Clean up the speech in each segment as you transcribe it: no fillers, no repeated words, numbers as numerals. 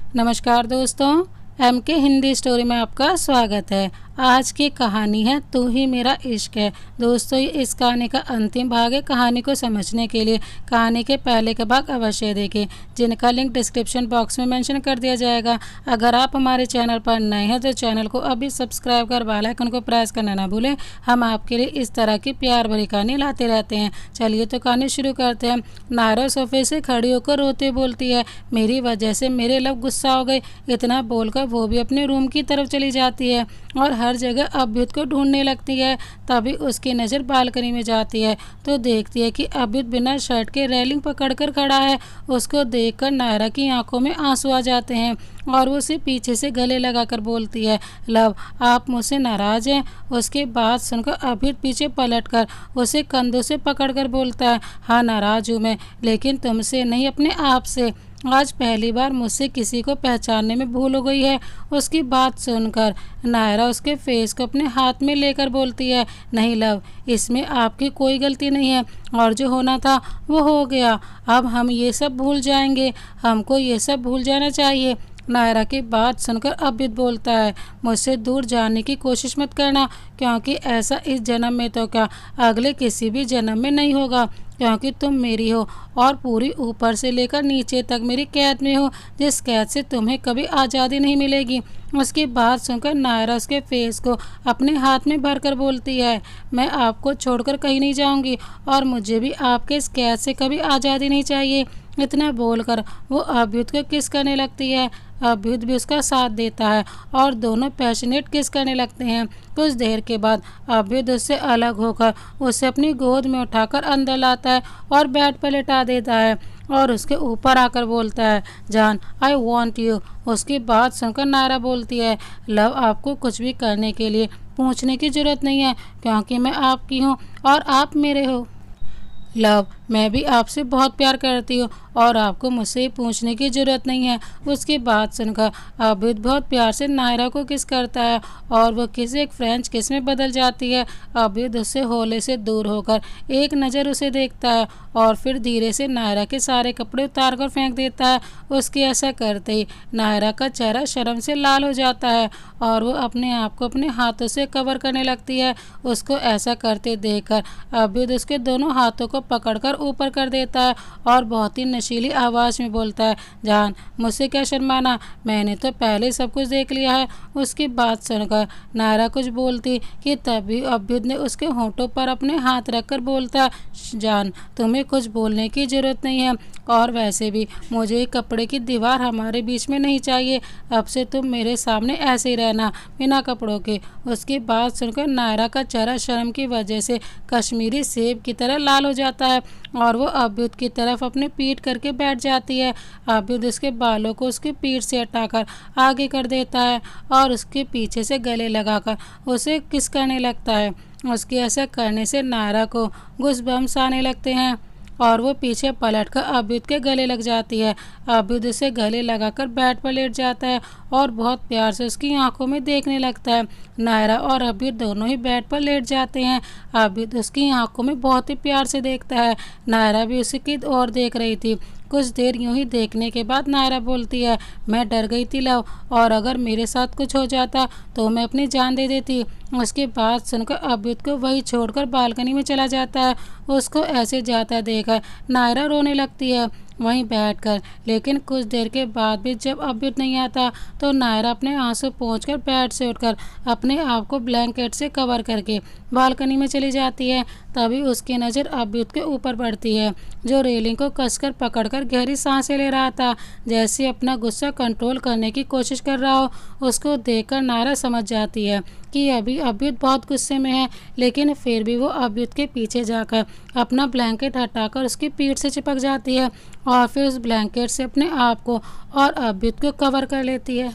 नमस्कार दोस्तों, एम के हिंदी स्टोरी में आपका स्वागत है। आज की कहानी है तू ही मेरा इश्क है। दोस्तों, ये इस कहानी का अंतिम भाग है। कहानी को समझने के लिए कहानी के पहले का भाग अवश्य देखें, जिनका लिंक डिस्क्रिप्शन बॉक्स में मेंशन कर दिया जाएगा। अगर आप हमारे चैनल पर नए हैं तो चैनल को अभी सब्सक्राइब कर बेल आइकन को प्रेस करना ना भूलें। हम आपके लिए इस तरह की प्यार भरी कहानी लाते रहते हैं। चलिए तो कहानी शुरू करते हैं। नायरा सोफे से खड़ी होकर रोते बोलती है, मेरी वजह से मेरे लव गुस्सा हो गए। इतना बोलकर वो भी अपने रूम की तरफ चली जाती है और हर जगह अभ्युत को ढूंढने लगती है। तभी उसकी नज़र बालकनी में जाती है तो देखती है कि अभ्युत बिना शर्ट के रेलिंग पकड़कर खड़ा है। उसको देखकर नायरा की आंखों में आंसू आ जाते हैं और वो उसे पीछे से गले लगाकर बोलती है, लव आप मुझसे नाराज़ हैं। उसके बात सुनकर अभ्युत पीछे पलटकर उसे कंधों से पकड़कर बोलता है, हाँ नाराज़ हूँ मैं, लेकिन तुमसे नहीं, अपने आप से। आज पहली बार मुझसे किसी को पहचानने में भूल हो गई है। उसकी बात सुनकर नायरा उसके फेस को अपने हाथ में लेकर बोलती है, नहीं लव, इसमें आपकी कोई गलती नहीं है और जो होना था वो हो गया। अब हम ये सब भूल जाएंगे, हमको ये सब भूल जाना चाहिए। नायरा की बात सुनकर अभ्युत बोलता है, मुझसे दूर जाने की कोशिश मत करना, क्योंकि ऐसा इस जन्म में तो क्या अगले किसी भी जन्म में नहीं होगा, क्योंकि तुम मेरी हो और पूरी ऊपर से लेकर नीचे तक मेरी कैद में हो, जिस कैद से तुम्हें कभी आज़ादी नहीं मिलेगी। उसकी बात सुनकर नायरा उसके फेस को अपने हाथ में भरकर बोलती है, मैं आपको छोड़कर कहीं नहीं जाऊंगी और मुझे भी आपके इस कैद से कभी आज़ादी नहीं चाहिए। इतना बोलकर वो अभ्युत को किस करने लगती है। अभ्युत भी उसका साथ देता है और दोनों पैशनेट किस करने लगते हैं। कुछ देर के बाद अभ्युत उससे अलग होकर उसे अपनी गोद में उठाकर अंदर लाता है और बेड पर लेटा देता है और उसके ऊपर आकर बोलता है, जान आई वॉन्ट यू। उसकी बात सुनकर नायरा बोलती है, लव आपको कुछ भी करने के लिए पूछने की जरूरत नहीं है, क्योंकि मैं आपकी हूँ और आप मेरे हो। लव मैं भी आपसे बहुत प्यार करती हूँ और आपको मुझसे पूछने की ज़रूरत नहीं है। उसकी बात सुनकर अभ्युत बहुत प्यार से नायरा को किस करता है और वो किसी एक फ्रेंच किस में बदल जाती है। अभ्युत उससे होले से दूर होकर एक नज़र उसे देखता है और फिर धीरे से नायरा के सारे कपड़े उतार कर फेंक देता है। उसके ऐसा करते ही नायरा का चेहरा शर्म से लाल हो जाता है और वो अपने आप को अपने हाथों से कवर करने लगती है। उसको ऐसा करते देखकर अभ्युत उसके दोनों हाथों को पकड़कर ऊपर कर देता है और बहुत ही नशीली आवाज़ में बोलता है, जान मुझसे क्या शर्माना, मैंने तो पहले सब कुछ देख लिया है। उसकी बात सुनकर नायरा कुछ बोलती कि तभी अभ्युत ने उसके होंठों पर अपने हाथ रखकर बोलता, जान तुम्हें कुछ बोलने की ज़रूरत नहीं है और वैसे भी मुझे कपड़े की दीवार हमारे बीच में नहीं चाहिए। अब से तुम मेरे सामने ऐसे ही रहना बिना कपड़ों के। उसकी बात सुनकर नायरा का चेहरा शर्म की वजह से कश्मीरी सेब की तरह लाल हो जाता है और वो अभ्युत की तरफ अपने पीठ करके बैठ जाती है। अभ्युत उसके बालों को उसकी पीठ से हटाकर आगे कर देता है और उसके पीछे से गले लगाकर उसे किस करने लगता है। उसके ऐसा करने से नायरा को गूज़बम्स आने लगते हैं और वो पीछे पलटकर अभ्युत के गले लग जाती है। अभ्युत उसे गले लगाकर बेड पर लेट जाता है और बहुत प्यार से उसकी आंखों में देखने लगता है। नायरा और अभ्युत दोनों ही बेड पर लेट जाते हैं। अभ्युत उसकी आंखों में बहुत ही प्यार से देखता है। नायरा भी उसकी ओर देख रही थी। कुछ देर यूं ही देखने के बाद नायरा बोलती है, मैं डर गई थी लव, और अगर मेरे साथ कुछ हो जाता तो मैं अपनी जान दे देती। उसकी बात सुनकर अभ्युत को वही छोड़कर बालकनी में चला जाता है। उसको ऐसे जाता देखकर नायरा रोने लगती है वहीं बैठकर। लेकिन कुछ देर के बाद भी जब अभ्युत नहीं आता तो नायरा अपने आंसू पोंछकर बेड से उठकर अपने आप को ब्लैंकेट से कवर करके बालकनी में चली जाती है। तभी उसकी नज़र अभ्युत के ऊपर पड़ती है, जो रेलिंग को कसकर पकड़कर गहरी सांसें ले रहा था, जैसे अपना गुस्सा कंट्रोल करने की कोशिश कर रहा हो। उसको देखकर नायरा समझ जाती है कि अभी अभ्युत बहुत गुस्से में है, लेकिन फिर भी वो अभ्युत के पीछे जाकर अपना ब्लैंकेट हटाकर उसकी पीठ से चिपक जाती है और फिर उस ब्लैंकेट से अपने आप को और अभ्युत को कवर कर लेती है।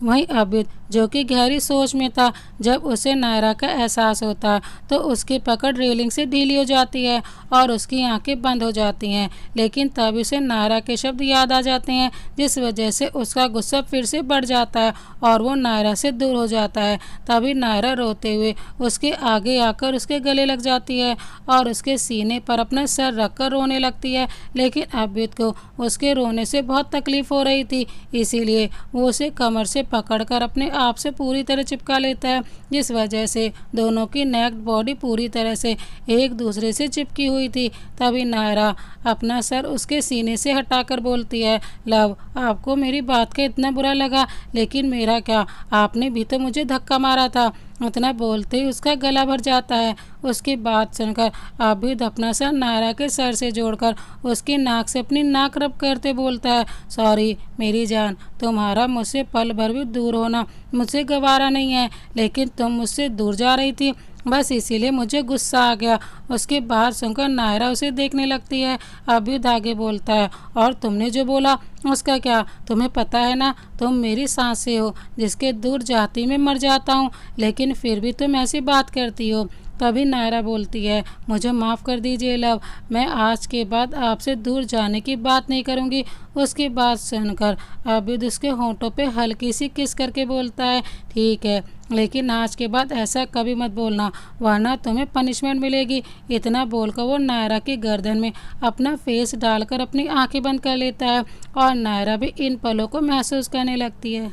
वहीं अबिद जो कि गहरी सोच में था, जब उसे नायरा का एहसास होता है तो उसकी पकड़ रेलिंग से ढीली हो जाती है और उसकी आंखें बंद हो जाती हैं। लेकिन तभी उसे नायरा के शब्द याद आ जाते हैं, जिस वजह से उसका गुस्सा फिर से बढ़ जाता है और वो नायरा से दूर हो जाता है। तभी नायरा रोते हुए उसके आगे आकर उसके गले लग जाती है और उसके सीने पर अपना सर रखकर रोने लगती है। लेकिन अबिद को उसके रोने से बहुत तकलीफ हो रही थी, इसीलिए वो उसे कमर से पकड़कर अपने आप से पूरी तरह चिपका लेता है, जिस वजह से दोनों की नेक्ड बॉडी पूरी तरह से एक दूसरे से चिपकी हुई थी। तभी नायरा अपना सर उसके सीने से हटाकर बोलती है, लव, आपको मेरी बात का इतना बुरा लगा, लेकिन मेरा क्या, आपने भी तो मुझे धक्का मारा था। उतना बोलते ही उसका गला भर जाता है। उसकी बात सुनकर आबिद अपना सर नायरा के सर से जोड़कर उसकी नाक से अपनी नाक रब करते बोलता है, सॉरी मेरी जान, तुम्हारा मुझसे पल भर भी दूर होना मुझसे गवारा नहीं है, लेकिन तुम मुझसे दूर जा रही थी, बस इसीलिए मुझे गुस्सा आ गया। उसकी बात सुनकर नायरा उसे देखने लगती है। अबिद आगे बोलता है, और तुमने जो बोला उसका क्या, तुम्हें पता है ना, तुम मेरी सांसें हो जिसके दूर जाती मैं मर जाता हूँ, लेकिन फिर भी तुम ऐसी बात करती हो। तभी नायरा बोलती है, मुझे माफ़ कर दीजिए लव, मैं आज के बाद आपसे दूर जाने की बात नहीं करूँगी। उसकी बात सुनकर आबिद उसके होंठों पे हल्की सी किस करके बोलता है, ठीक है, लेकिन आज के बाद ऐसा कभी मत बोलना, वरना तुम्हें पनिशमेंट मिलेगी। इतना बोलकर वो नायरा की गर्दन में अपना फेस डालकर अपनी आंखें बंद कर लेता है और नायरा भी इन पलों को महसूस करने लगती है।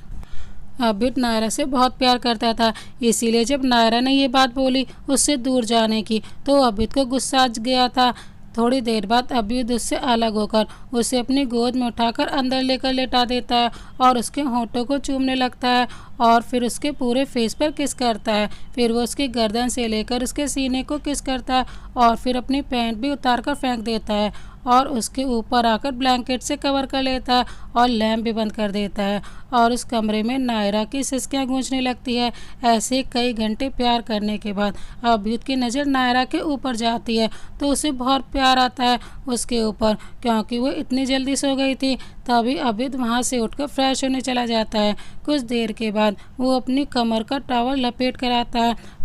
आबिद नायरा से बहुत प्यार करता था, इसीलिए जब नायरा ने ये बात बोली उससे दूर जाने की, तो आबिद को गुस्सा आ गया था। थोड़ी देर बाद आबिद उससे अलग होकर उसे अपनी गोद में उठाकर अंदर लेकर लेटा देता है और उसके होंठों को चूमने लगता है और फिर उसके पूरे फेस पर किस करता है। फिर वो उसकी गर्दन से लेकर उसके सीने को किस करता है और फिर अपनी पैंट भी उतार कर फेंक देता है और उसके ऊपर आकर ब्लैंकेट से कवर कर लेता है और लैंप भी बंद कर देता है और उस कमरे में नायरा की सिसकियाँ गूंजने लगती है। ऐसे कई घंटे प्यार करने के बाद आबिद की नज़र नायरा के ऊपर जाती है तो उसे बहुत प्यार आता है उसके ऊपर, क्योंकि वो इतनी जल्दी सो गई थी। तभी आबिद वहाँ से उठकर फ्रेश होने चला जाता है। कुछ देर के बाद वो अपनी कमर का टॉवल लपेट कर आता है।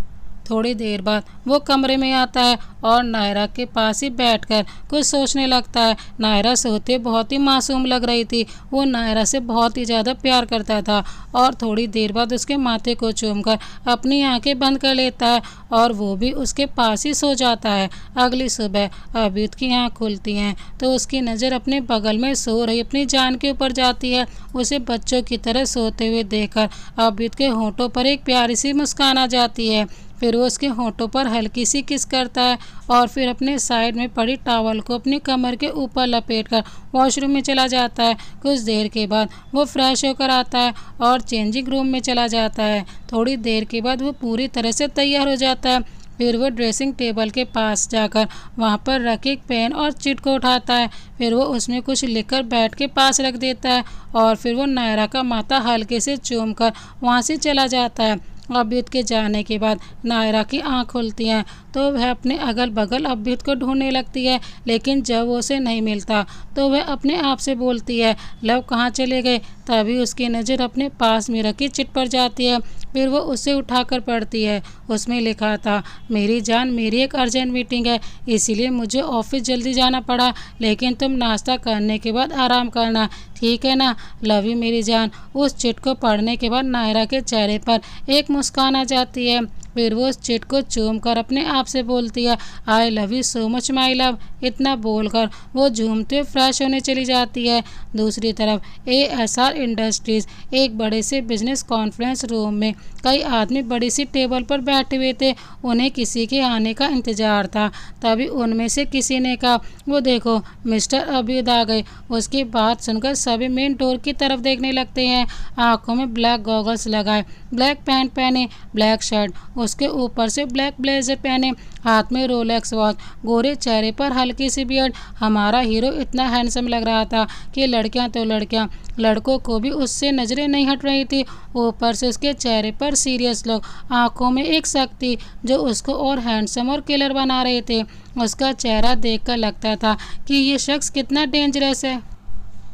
थोड़ी देर बाद वो कमरे में आता है और नायरा के पास ही बैठकर कुछ सोचने लगता है। नायरा सोते बहुत ही मासूम लग रही थी, वो नायरा से बहुत ही ज़्यादा प्यार करता था और थोड़ी देर बाद उसके माथे को चूमकर अपनी आंखें बंद कर लेता है और वो भी उसके पास ही सो जाता है। अगली सुबह आबिद की आँख खुलती हैं तो उसकी नज़र अपने बगल में सो रही अपनी जान के ऊपर जाती है। उसे बच्चों की तरह सोते हुए देखकर आबिद के होंठों पर एक प्यारी सी मुस्कान आ जाती है। फिर वो उसके होंठों पर हल्की सी किस करता है और फिर अपने साइड में पड़ी टॉवल को अपनी कमर के ऊपर लपेटकर वॉशरूम में चला जाता है। कुछ देर के बाद वो फ्रेश होकर आता है और चेंजिंग रूम में चला जाता है। थोड़ी देर के बाद वो पूरी तरह से तैयार हो जाता है। फिर वो ड्रेसिंग टेबल के पास जाकर वहाँ पर रखे एक पेन और चिट को उठाता है। फिर वो उसमें कुछ लिखकर बैट के पास रख देता है और फिर वो नायरा का माथा हल्के से चूमकर वहाँ से चला जाता है। आबिद के जाने के बाद नायरा की आँख खुलती हैं तो वह अपने अगल बगल आबिद को ढूंढने लगती है, लेकिन जब वो उसे नहीं मिलता तो वह अपने आप से बोलती है, लव कहाँ चले गए। तभी उसकी नज़र अपने पास में रखी चिट पर जाती है। फिर वो उसे उठाकर पढ़ती है। उसमें लिखा था, मेरी जान, मेरी एक अर्जेंट मीटिंग है, इसीलिए मुझे ऑफिस जल्दी जाना पड़ा, लेकिन तुम नाश्ता करने के बाद आराम करना, ठीक है ना, लव यू मेरी जान। उस चिट को पढ़ने के बाद नायरा के चेहरे पर एक मुस्कान आ जाती है। फिर वो उस चिट को चूम कर अपने आप से बोलती है, I love you so much my love. इतना बोलकर वो झूमते हुए फ्रेश होने चली जाती है। दूसरी तरफ ASR इंडस्ट्रीज़ एक बड़े से बिजनेस कॉन्फ्रेंस रूम में कई आदमी बड़ी सी टेबल पर बैठे हुए थे। उन्हें किसी के आने का इंतज़ार था। तभी उनमें से किसी ने कहा, वो देखो मिस्टर आबिद आ गए। उसकी बात सुनकर सभी मेन डोर की तरफ देखने लगते हैं। आंखों में ब्लैक गॉगल्स लगाए, ब्लैक पैंट पहने, ब्लैक शर्ट, उसके ऊपर से ब्लैक ब्लेजर पहने, हाथ में रोलेक्स वॉच, गोरे चेहरे पर हल्की सी बियर्ड। हमारा हीरो इतना हैंडसम लग रहा था कि लड़कियां तो लड़कियां, लड़कों को भी उससे नजरें नहीं हट रही थी। ऊपर से उसके चेहरे पर सीरियस लोग, आंखों में एक शक्ति जो उसको और हैंडसम और किलर बना रहे थे। उसका चेहरा देखकर लगता था कि ये शख्स कितना डेंजरस है।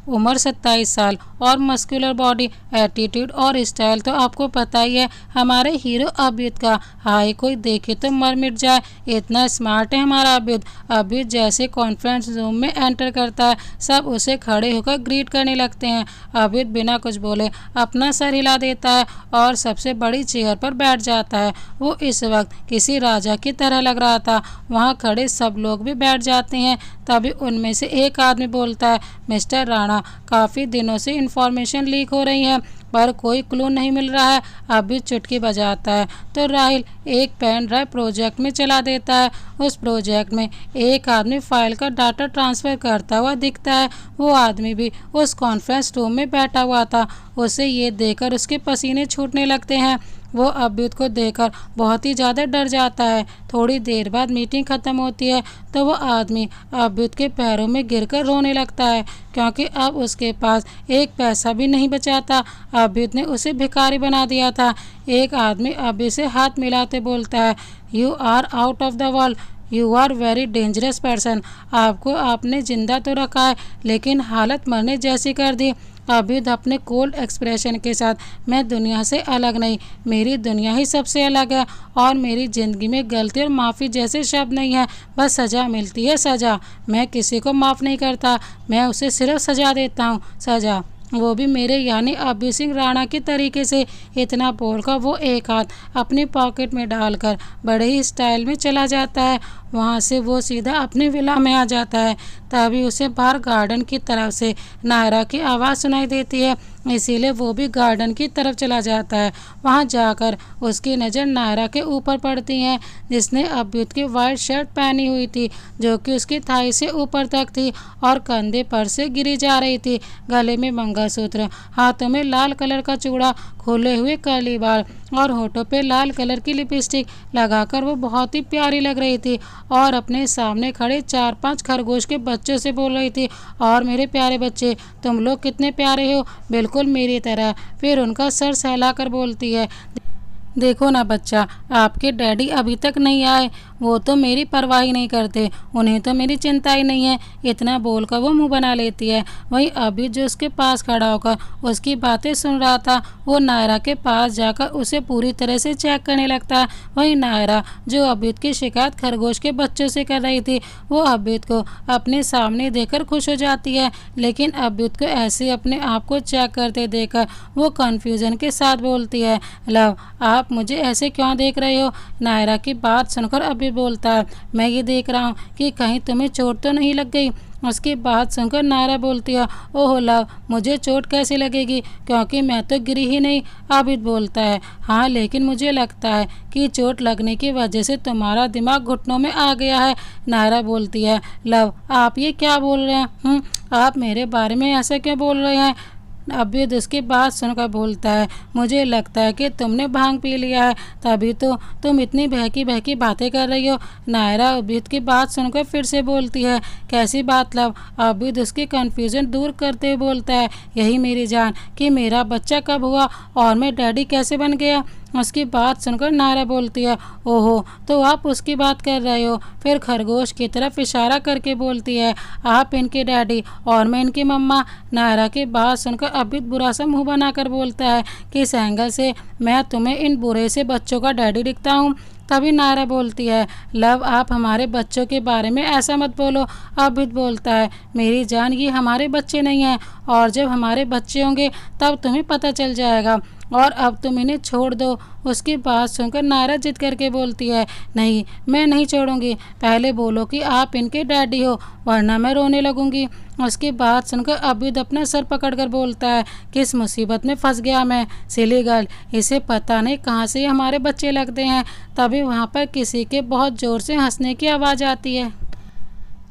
उम्र 27 साल और मस्कुलर बॉडी, एटीट्यूड और स्टाइल तो आपको पता ही है हमारे हीरो अभियुत का। हाय कोई देखे तो मर मिट जाए, इतना स्मार्ट है हमारा अभियुत। अभियुत जैसे कॉन्फ्रेंस रूम में एंटर करता है सब उसे खड़े होकर ग्रीट करने लगते हैं। अभियुत बिना कुछ बोले अपना सर हिला देता है और सबसे बड़ी चेयर पर बैठ जाता है। वो इस वक्त किसी राजा की तरह लग रहा था। वहाँ खड़े सब लोग भी बैठ जाते हैं। तभी उनमें से एक आदमी बोलता है, मिस्टर राणा, काफ़ी दिनों से इन्फॉर्मेशन लीक हो रही है पर कोई क्लू नहीं मिल रहा है। अभी चुटकी बजाता है तो राहिल एक पेन ड्राइव प्रोजेक्ट में चला देता है। उस प्रोजेक्ट में एक आदमी फाइल का डाटा ट्रांसफ़र करता हुआ दिखता है। वो आदमी भी उस कॉन्फ्रेंस रूम में बैठा हुआ था। उसे ये देखकर उसके पसीने छूटने लगते हैं। वो अभियुत को देखकर बहुत ही ज़्यादा डर जाता है। थोड़ी देर बाद मीटिंग ख़त्म होती है तो वो आदमी अभियुत के पैरों में गिरकर रोने लगता है क्योंकि अब उसके पास एक पैसा भी नहीं बचा था। अभियुत ने उसे भिखारी बना दिया था। एक आदमी अभियुत से हाथ मिलाते बोलता है, you are out of the world, you are very dangerous person. आपको आपने जिंदा तो रखा है लेकिन हालत मरने जैसी कर दी। अभियुत अपने कोल्ड एक्सप्रेशन के साथ, मैं दुनिया से अलग नहीं, मेरी दुनिया ही सबसे अलग है और मेरी ज़िंदगी में गलती और माफ़ी जैसे शब्द नहीं है, बस सज़ा मिलती है सज़ा। मैं किसी को माफ़ नहीं करता, मैं उसे सिर्फ सज़ा देता हूँ, सज़ा, वो भी मेरे यानी अभियुत सिंह राणा के तरीके से। इतना बोलकर वो एक हाथ अपनी पॉकेट में डालकर बड़े ही स्टाइल में चला जाता है। वहाँ से वो सीधा अपनी विला में आ जाता है। तभी उसे बाहर गार्डन की तरफ से नायरा की आवाज़ सुनाई देती है, इसीलिए वो भी गार्डन की तरफ चला जाता है। वहाँ जाकर उसकी नज़र नायरा के ऊपर पड़ती है जिसने अभियुत की वाइट शर्ट पहनी हुई थी जो कि उसकी थाई से ऊपर तक थी और कंधे पर से गिरी जा रही थी। गले में मंगलसूत्र, हाथों में लाल कलर का चूड़ा, खोले हुए कर्ली बाल और होठों पे लाल कलर की लिपस्टिक लगाकर वो बहुत ही प्यारी लग रही थी और अपने सामने खड़े 4-5 खरगोश के बच्चों से बोल रही थी, और मेरे प्यारे बच्चे, तुम लोग कितने प्यारे हो, बिल्कुल मेरी तरह। फिर उनका सर सहलाकर बोलती है, देखो ना बच्चा, आपके डैडी अभी तक नहीं आए, वो तो मेरी परवाह ही नहीं करते, उन्हें तो मेरी चिंता ही नहीं है। इतना बोलकर वो मुंह बना लेती है। वहीं अभी जो उसके पास खड़ा होकर उसकी बातें सुन रहा था वो नायरा के पास जाकर उसे पूरी तरह से चेक करने लगता है। वहीं नायरा जो अभियुत की शिकायत खरगोश के बच्चों से कर रही थी वो अभियुत को अपने सामने देखकर खुश हो जाती है, लेकिन अभियुत को ऐसे अपने आप को चेक करते देखकर वो कन्फ्यूज़न के साथ बोलती है, लव, आप मुझे ऐसे क्यों देख रहे हो। नायरा की बात सुनकर अभी बोलता है, मैं ये देख रहा हूँ कि कहीं तुम्हें चोट तो नहीं लग गई। उसकी बात सुनकर नायरा बोलती है, ओह लव, मुझे चोट कैसे लगेगी क्योंकि मैं तो गिरी ही नहीं। आबिद बोलता है, हाँ लेकिन मुझे लगता है कि चोट लगने की वजह से तुम्हारा दिमाग घुटनों में आ गया है। नायरा बोलती है, लव, आप ये क्या बोल रहे हैं? आप मेरे बारे में ऐसा क्यों बोल रहे हैं? अभियुत उसकी बात सुनकर बोलता है, मुझे लगता है कि तुमने भांग पी लिया है, तभी तो तुम इतनी बहकी बहकी बातें कर रही हो। नायरा अभियुत की बात सुनकर फिर से बोलती है, कैसी बात लव? अभियुत उसकी कन्फ्यूजन दूर करते हुए बोलता है, यही मेरी जान कि मेरा बच्चा कब हुआ और मैं डैडी कैसे बन गया। उसकी बात सुनकर नायरा बोलती है, ओहो, तो आप उसकी बात कर रहे हो। फिर खरगोश की तरफ इशारा करके बोलती है, आप इनके डैडी और मैं इनकी मम्मा। नायरा की बात सुनकर अभियुत बुरा सा मुंह बनाकर बोलता है, किस एंगल से मैं तुम्हें इन बुरे से बच्चों का डैडी दिखता हूँ? तभी नायरा बोलती है, लव, आप हमारे बच्चों के बारे में ऐसा मत बोलो। अभियुत बोलता है, मेरी जान, ये हमारे बच्चे नहीं हैं और जब हमारे बच्चे होंगे तब तुम्हें पता चल जाएगा, और अब तुम इन्हें छोड़ दो। उसकी बात सुनकर नायरा जिद करके बोलती है, नहीं, मैं नहीं छोड़ूंगी, पहले बोलो कि आप इनके डैडी हो वरना मैं रोने लगूंगी। उसकी बात सुनकर अभियुत अपना सर पकड़कर बोलता है, किस मुसीबत में फंस गया मैं, सिली गर्ल, इसे पता नहीं कहाँ से हमारे बच्चे लगते हैं। तभी वहाँ पर किसी के बहुत ज़ोर से हंसने की आवाज़ आती है।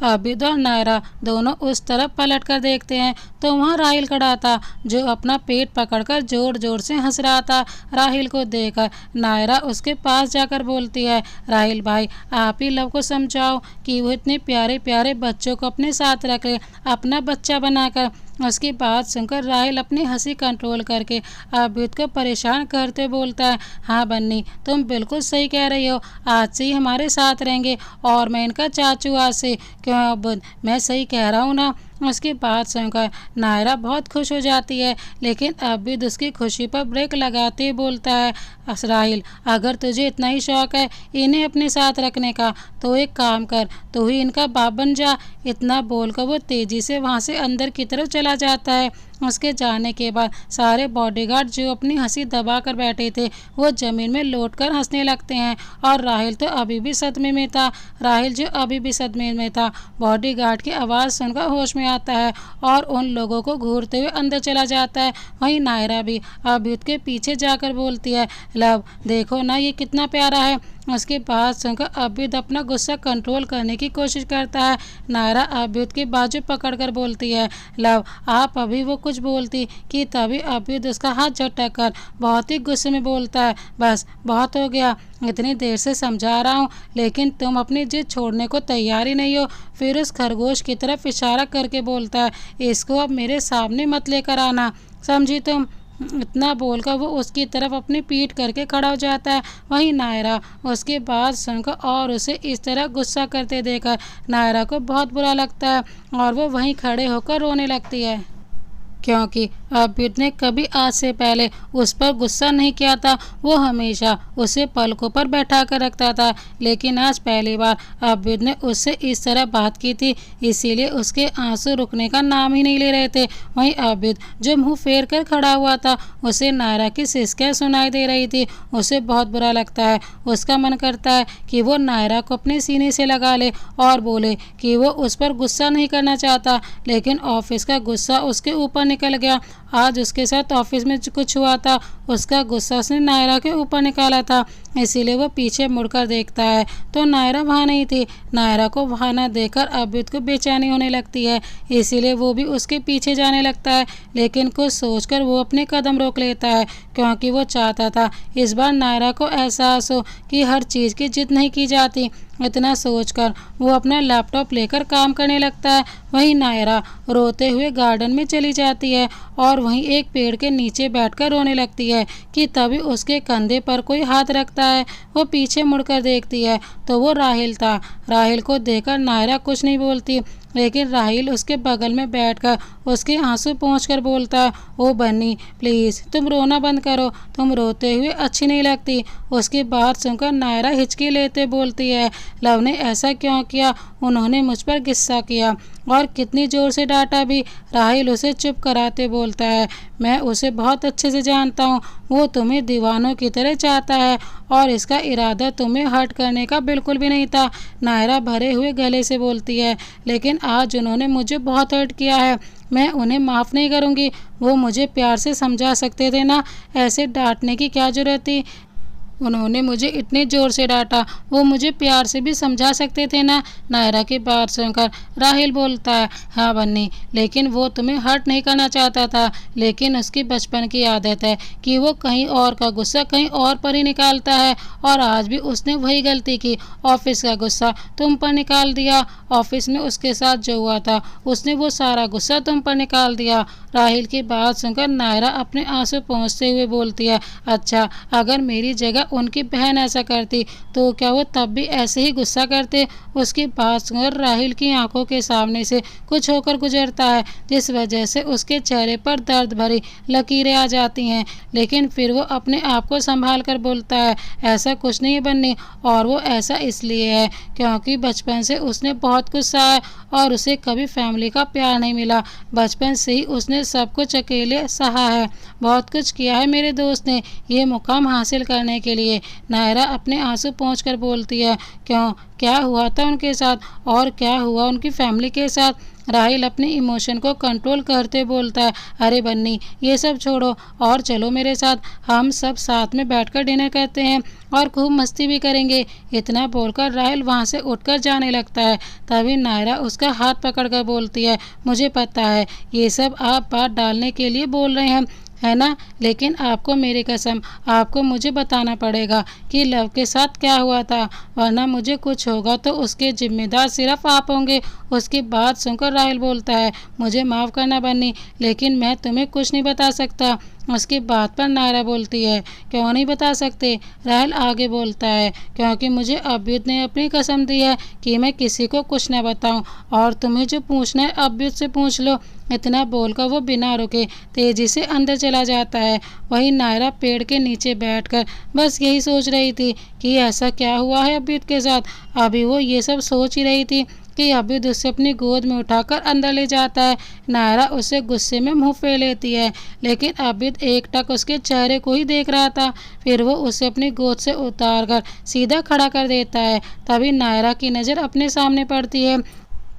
अभियुत और नायरा दोनों उस तरफ पलट कर देखते हैं तो वहाँ राहिल खड़ा था जो अपना पेट पकड़कर जोर जोर से हंस रहा था। राहिल को देखकर नायरा उसके पास जाकर बोलती है, राहिल भाई, आप ही लव को समझाओ कि वो इतने प्यारे प्यारे बच्चों को अपने साथ रखे, अपना बच्चा बनाकर। उसकी बात सुनकर राहिल अपनी हंसी कंट्रोल करके अभियुत को परेशान करते बोलता है, हाँ बन्नी, तुम बिल्कुल सही कह रही हो, आज से ही हमारे साथ रहेंगे और मैं इनका चाचू आज से। क्यों अबुद, मैं सही कह रहा हूँ ना? उसकी बात सुनकर नायरा बहुत खुश हो जाती है, लेकिन अब्यूद उसकी खुशी पर ब्रेक लगाते ही बोलता है, राहिल, अगर तुझे इतना ही शौक है इन्हें अपने साथ रखने का तो एक काम कर, तू ही इनका बाप बन जा। इतना बोलकर वो तेजी से वहाँ से अंदर की तरफ चला जाता है। उसके जाने के बाद सारे बॉडीगार्ड जो अपनी हंसी दबा कर बैठे थे वो जमीन में लौटकर हंसने लगते हैं, और राहिल तो अभी भी सदमे में था। राहिल जो अभी भी सदमे में था, बॉडीगार्ड की आवाज़ सुनकर होश में आता है और उन लोगों को घूरते हुए अंदर चला जाता है। वहीं नायरा भी अभियुक्त के पीछे जाकर बोलती है, लव देखो ना ये कितना प्यारा है। उसके बाद सुनकर अभियुक्त अपना गुस्सा कंट्रोल करने की कोशिश करता है। नायरा अभियुक्त की बाजू पकड़कर बोलती है, लव आप अभी वो कुछ बोलती कि तभी अभियुक्त उसका हाथ झटक कर बहुत ही गुस्से में बोलता है, बस बहुत हो गया, इतनी देर से समझा रहा हूँ लेकिन तुम अपनी जिद छोड़ने को तैयार ही नहीं हो। फिर उस खरगोश की तरफ इशारा करके बोलता है, इसको अब मेरे सामने मत लेकर आना, समझी तुम। इतना बोलकर वो उसकी तरफ अपनी पीठ करके खड़ा हो जाता है। वहीं नायरा उसके बात सुनकर और उसे इस तरह गुस्सा करते देखकर नायरा को बहुत बुरा लगता है और वो वहीं खड़े होकर रोने लगती है, क्योंकि अभियुक्त ने कभी आज से पहले उस पर गुस्सा नहीं किया था। वो हमेशा उसे पलकों पर बैठा कर रखता था, लेकिन आज पहली बार अभियुक्त ने उससे इस तरह बात की थी, इसीलिए उसके आंसू रुकने का नाम ही नहीं ले रहे थे। वहीं अभियुक्त जो मुंह फेर कर खड़ा हुआ था, उसे नायरा की सिसकियां सुनाई दे रही थी। उसे बहुत बुरा लगता है, उसका मन करता है कि वो नायरा को अपने सीने से लगा ले और बोले कि वो उस पर गुस्सा नहीं करना चाहता, लेकिन ऑफिस का गुस्सा उसके ऊपर निकल गया। आज उसके साथ ऑफिस में कुछ हुआ था, उसका गुस्सा उसने नायरा के ऊपर निकाला था, इसीलिए वो पीछे मुड़कर देखता है तो नायरा वहाँ नहीं थी। नायरा को वहाँ न देखकर अभियुक्त को बेचैनी होने लगती है, इसीलिए वो भी उसके पीछे जाने लगता है, लेकिन कुछ सोचकर वो अपने कदम रोक लेता है, क्योंकि वो चाहता था इस बार नायरा को एहसास हो कि हर चीज़ की जिद नहीं की जाती। इतना सोचकर वो अपना लैपटॉप लेकर काम करने लगता है। वहीं नायरा रोते हुए गार्डन में चली जाती है और वहीं एक पेड़ के नीचे बैठकर रोने लगती है कि तभी उसके कंधे पर कोई हाथ रखता है। वो पीछे मुड़कर देखती है तो वो राहिल था। राहिल को देखकर नायरा कुछ नहीं बोलती, लेकिन राहिल उसके बगल में बैठकर उसके आंसू पोंछकर बोलता है, ओ बन्नी प्लीज़ तुम रोना बंद करो, तुम रोते हुए अच्छी नहीं लगती। उसकी बात सुनकर नायरा हिचकी लेते बोलती है, लव ने ऐसा क्यों किया, उन्होंने मुझ पर गुस्सा किया और कितनी ज़ोर से डांटा भी। राहिल उसे चुप कराते बोलता है, मैं उसे बहुत अच्छे से जानता हूँ, वो तुम्हें दीवानों की तरह चाहता है और इसका इरादा तुम्हें हर्ट करने का बिल्कुल भी नहीं था। नायरा भरे हुए गले से बोलती है, लेकिन आज उन्होंने मुझे बहुत हर्ट किया है, मैं उन्हें माफ़ नहीं करूँगी। वो मुझे प्यार से समझा सकते थे ना, ऐसे डांटने की क्या ज़रूरत थी। उन्होंने मुझे इतने ज़ोर से डांटा, वो मुझे प्यार से भी समझा सकते थे ना। नायरा की बात सुनकर राहिल बोलता है, हाँ बन्नी, लेकिन वो तुम्हें हर्ट नहीं करना चाहता था, लेकिन उसकी बचपन की आदत है कि वो कहीं और का गुस्सा कहीं और पर ही निकालता है, और आज भी उसने वही गलती की, ऑफिस का गुस्सा तुम पर निकाल दिया। ऑफिस में उसके साथ जो हुआ था उसने वो सारा गुस्सा तुम पर निकाल दिया। राहिल की बात सुनकर नायरा अपने आंसू पोंछते हुए बोलती है, अच्छा अगर मेरी जगह उनकी बहन ऐसा करती तो क्या वो तब भी ऐसे ही गुस्सा करते। उसकी बात सुनकर राहिल की आंखों के सामने से कुछ होकर गुजरता है, जिस वजह से उसके चेहरे पर दर्द भरी लकीरें आ जाती हैं, लेकिन फिर वो अपने आप को संभाल कर बोलता है, ऐसा कुछ नहीं बन्नी, और वो ऐसा इसलिए है क्योंकि बचपन से उसने बहुत कुछ सहा है और उसे कभी फैमिली का प्यार नहीं मिला। बचपन से ही उसने सब कुछ अकेले सहा है, बहुत कुछ किया है मेरे दोस्त ने ये मुकाम हासिल करने के लिए। नायरा अपने आंसू पोंछकर बोलती है, क्यों, क्या हुआ था उनके साथ और क्या हुआ उनकी फैमिली के साथ। राहिल अपने इमोशन को कंट्रोल करते बोलता है, अरे बन्नी ये सब छोड़ो और चलो मेरे साथ, हम सब साथ में बैठकर डिनर करते हैं और खूब मस्ती भी करेंगे। इतना बोलकर राहिल वहाँ से उठकर जाने लगता है। तभी नायरा उसका हाथ पकड़कर बोलती है, मुझे पता है ये सब आप बात डालने के लिए बोल रहे हैं, है ना, लेकिन आपको मेरी कसम, आपको मुझे बताना पड़ेगा कि लव के साथ क्या हुआ था, वरना मुझे कुछ होगा तो उसके जिम्मेदार सिर्फ आप होंगे। उसकी बात सुनकर राहिल बोलता है, मुझे माफ़ करना बन्नी, लेकिन मैं तुम्हें कुछ नहीं बता सकता। उसकी बात पर नायरा बोलती है, क्यों नहीं बता सकते। राहुल आगे बोलता है, क्योंकि मुझे अभ्युत ने अपनी कसम दी है कि मैं किसी को कुछ न बताऊं, और तुम्हें जो पूछना है अभ्युत से पूछ लो। इतना बोलकर वो बिना रुके तेजी से अंदर चला जाता है। वहीं नायरा पेड़ के नीचे बैठकर बस यही सोच रही थी कि ऐसा क्या हुआ है अभ्युत के साथ। अभी वो ये सब सोच ही रही थी कि अभ्युत उसे अपनी गोद में उठाकर अंदर ले जाता है। नायरा उसे गुस्से में मुंह फेर लेती है, लेकिन अभ्युत एकटक उसके चेहरे को ही देख रहा था। फिर वो उसे अपनी गोद से उतार कर सीधा खड़ा कर देता है। तभी नायरा की नज़र अपने सामने पड़ती है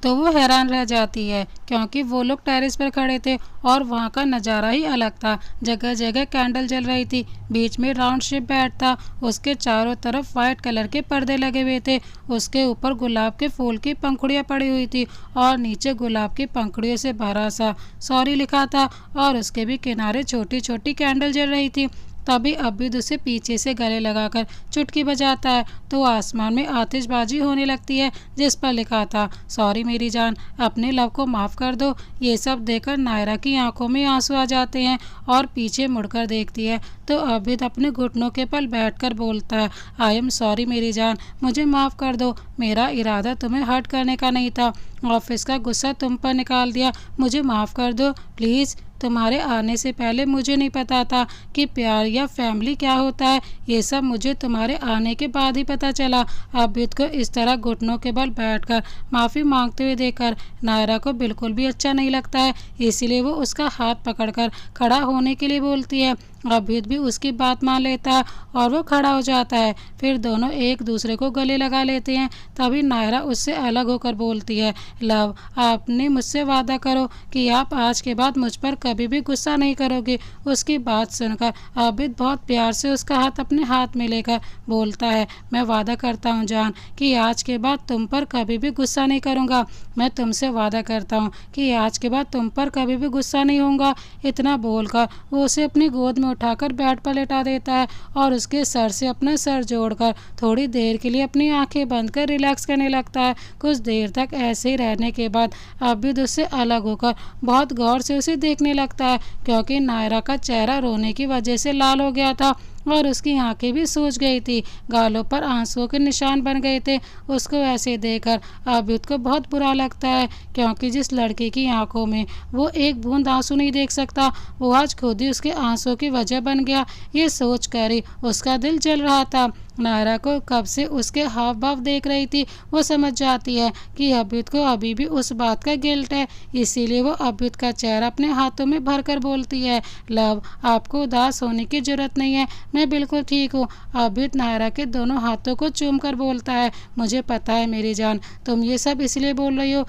तो वो हैरान रह जाती है, क्योंकि वो लोग टेरेस पर खड़े थे और वहाँ का नज़ारा ही अलग था। जगह जगह कैंडल जल रही थी, बीच में राउंड शेप बेड था, उसके चारों तरफ वाइट कलर के पर्दे लगे हुए थे, उसके ऊपर गुलाब के फूल की पंखुड़ियाँ पड़ी हुई थी और नीचे गुलाब की पंखुड़ियों से भरा सा सॉरी लिखा था, और उसके भी किनारे छोटी छोटी कैंडल जल रही थी। तभी अभ्युत उसे पीछे से गले लगाकर चुटकी बजाता है तो आसमान में आतिशबाजी होने लगती है, जिस पर लिखा था, सॉरी मेरी जान, अपने लव को माफ़ कर दो। ये सब देखकर नायरा की आंखों में आंसू आ जाते हैं और पीछे मुड़कर देखती है तो अभ्युत अपने घुटनों के पल बैठकर बोलता है, आई एम सॉरी मेरी जान, मुझे माफ़ कर दो। मेरा इरादा तुम्हें हर्ट करने का नहीं था, ऑफिस का गुस्सा तुम पर निकाल दिया, मुझे माफ़ कर दो प्लीज़। तुम्हारे आने से पहले मुझे नहीं पता था कि प्यार या फैमिली क्या होता है, ये सब मुझे तुम्हारे आने के बाद ही पता चला। अभ्युत को इस तरह घुटनों के बल बैठकर माफ़ी मांगते हुए देखकर नायरा को बिल्कुल भी अच्छा नहीं लगता है, इसीलिए वो उसका हाथ पकड़कर खड़ा होने के लिए बोलती है। अभ्युत भी उसकी बात मान लेता है और वो खड़ा हो जाता है। फिर दोनों एक दूसरे को गले लगा लेते हैं। तभी नायरा उससे अलग होकर बोलती है, लव, आपने मुझसे वादा करो कि आप आज के बाद मुझ पर कभी भी गुस्सा नहीं करोगे। उसकी बात सुनकर अभ्युत बहुत प्यार से उसका हाथ अपने हाथ में लेकर बोलता है, मैं वादा करता हूँ जान कि आज के बाद तुम पर कभी भी गुस्सा नहीं करूँगा। मैं तुमसे वादा करता हूँ कि आज के बाद तुम पर कभी भी गुस्सा नहीं होऊंगा। इतना बोलकर वो उसे अपनी गोद में उठाकर बेड पर लेटा देता है और उसके सर से अपना सर जोड़कर थोड़ी देर के लिए अपनी आंखें बंद कर रिलैक्स करने लगता है। कुछ देर तक ऐसे ही रहने के बाद अभ्युत उससे अलग होकर बहुत गौर से उसे देखने लगता है, क्योंकि नायरा का चेहरा रोने की वजह से लाल हो गया था और उसकी आंखें भी सूज गई थी, गालों पर आंसुओं के निशान बन गए थे। उसको ऐसे देखकर अभ्युत को बहुत बुरा लगता है, क्योंकि जिस लड़के की आंखों में वो एक बूंद आंसू नहीं देख सकता, वो आज खुद ही उसके आंसुओं की वजह बन गया। ये सोच कर ही उसका दिल जल रहा था। नायरा को कब से उसके हाव भाव देख रही थी, वो समझ जाती है कि अभ्युत को अभी भी उस बात का गिल्ट है, इसीलिए वो अभ्युत का चेहरा अपने हाथों में भरकर बोलती है, लव, आपको उदास होने की जरूरत नहीं है, मैं बिल्कुल ठीक हूँ। अभ्युत नायरा के दोनों हाथों को चूम कर बोलता है, मुझे पता है मेरी जान, तुम ये सब इसलिए बोल रही हो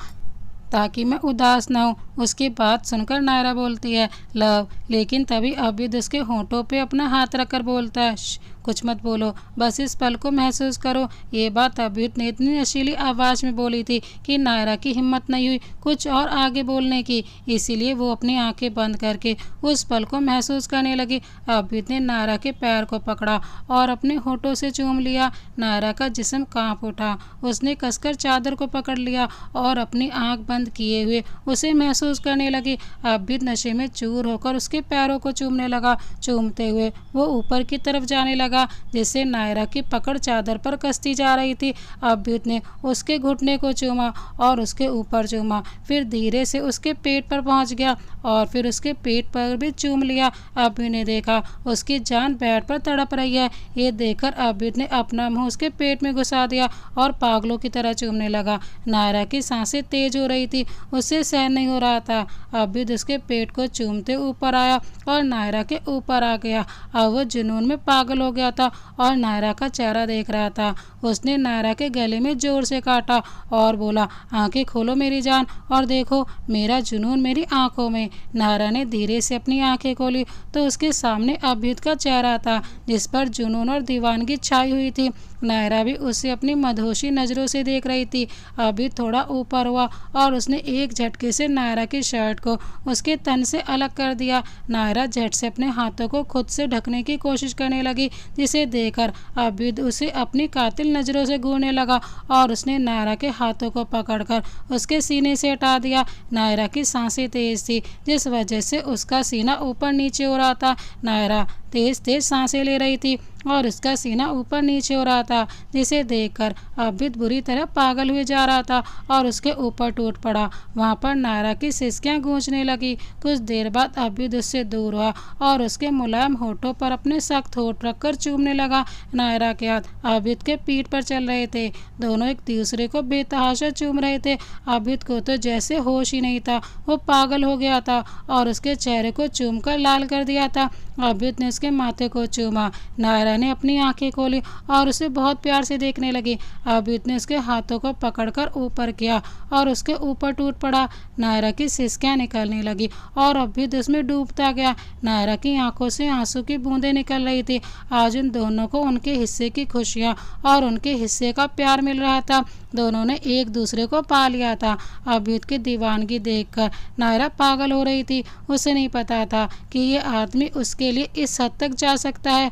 ताकि मैं उदास ना हूँ। उसकी बात सुनकर नायरा बोलती है, लव, लेकिन तभी अभ्युत उसके होंठों पे अपना हाथ रखकर बोलता है, कुछ मत बोलो, बस इस पल को महसूस करो। ये बात अभ्युत ने इतनी नशीली आवाज़ में बोली थी कि नायरा की हिम्मत नहीं हुई कुछ और आगे बोलने की, इसीलिए वो अपनी आंखें बंद करके उस पल को महसूस करने लगी। अभ्युत ने नायरा के पैर को पकड़ा और अपने होठों से चूम लिया। नायरा का जिस्म कांप उठा, उसने कसकर चादर को पकड़ लिया और अपनी आंख बंद किए हुए उसे महसूस करने लगी। अभ्युत नशे में चूर होकर उसके पैरों को चूमने लगा। चूमते हुए वो ऊपर की तरफ जाने लगा, जिससे नायरा की पकड़ चादर पर कसती जा रही थी। अभ्युत ने उसके घुटने को चूमा और उसके ऊपर चूमा, फिर धीरे से उसके पेट पर पहुंच गया और फिर उसके पेट पर भी चूम लिया। अभ्युत ने देखा उसकी जान बेड पर तड़प रही है। ये देखकर अभ्युत ने अपना मुंह उसके पेट में घुसा दिया और पागलों की तरह चूमने लगा। नायरा की सांसें तेज हो रही थी, उससे सहन नहीं हो रहा था। अभ्युत उसके पेट को चूमते ऊपर आया और नायरा के ऊपर आ गया। अब वो जुनून में पागल हो गया था और नायरा का चेहरा देख रहा था। उसने नायरा के गले में जोर से काटा और बोला, आंखें खोलो मेरी जान और देखो मेरा जुनून मेरी आंखों में। नायरा ने धीरे से अपनी आंखें खोली तो उसके सामने अभ्युत का चेहरा था, जिस पर जुनून और दीवानगी छाई हुई थी। नायरा भी उसे अपनी मदहोशी नज़रों से देख रही थी। अभ्युत थोड़ा ऊपर हुआ और उसने एक झटके से नायरा की शर्ट को उसके तन से अलग कर दिया। नायरा झट से अपने हाथों को खुद से ढकने की कोशिश करने लगी, जिसे देखकर अभ्युत उसे अपनी कातिल नज़रों से घूरने लगा और उसने नायरा के हाथों को पकड़कर उसके सीने से हटा दिया। नायरा की सांसें तेज थी, जिस वजह से उसका सीना ऊपर नीचे हो रहा था। नायरा तेज तेज सांसें ले रही थी और उसका सीना ऊपर नीचे हो रहा था, जिसे देखकर अभिद बुरी तरह पागल हुए जा रहा था और उसके ऊपर टूट पड़ा। वहाँ पर नायरा की सिसकियाँ गूंजने लगी। कुछ देर बाद अभिद उससे दूर हुआ और उसके मुलायम होठों पर अपने सख्त होठ रखकर चूमने लगा। नायरा के हाथ अभिद के पीठ पर चल रहे थे। दोनों एक दूसरे को बेतहाशा चूम रहे थे। अभिद को तो जैसे होश ही नहीं था, वो पागल हो गया था और उसके चेहरे को चूमकर लाल कर दिया था। अभिद ने उसके माथे को चूमा। नायरा ने अपनी आंखें खोली और उसे बहुत प्यार से देखने लगी। अभिद ने उसके हाथों को पकड़कर ऊपर किया और उसके ऊपर टूट पड़ा। नायरा की सिसकियां निकलने लगी और अभिद उसमें डूबता गया। नायरा की आंखों से आंसू की बूंदें निकल रही थी। आज उन दोनों को उनके हिस्से की खुशियां और उनके हिस्से का प्यार मिल रहा था। दोनों ने एक दूसरे को पा लिया था। अभिद की दीवानगी देखकर नायरा पागल हो रही थी। उसे नहीं पता था कि ये आदमी उसके लिए इस हद तक जा सकता है।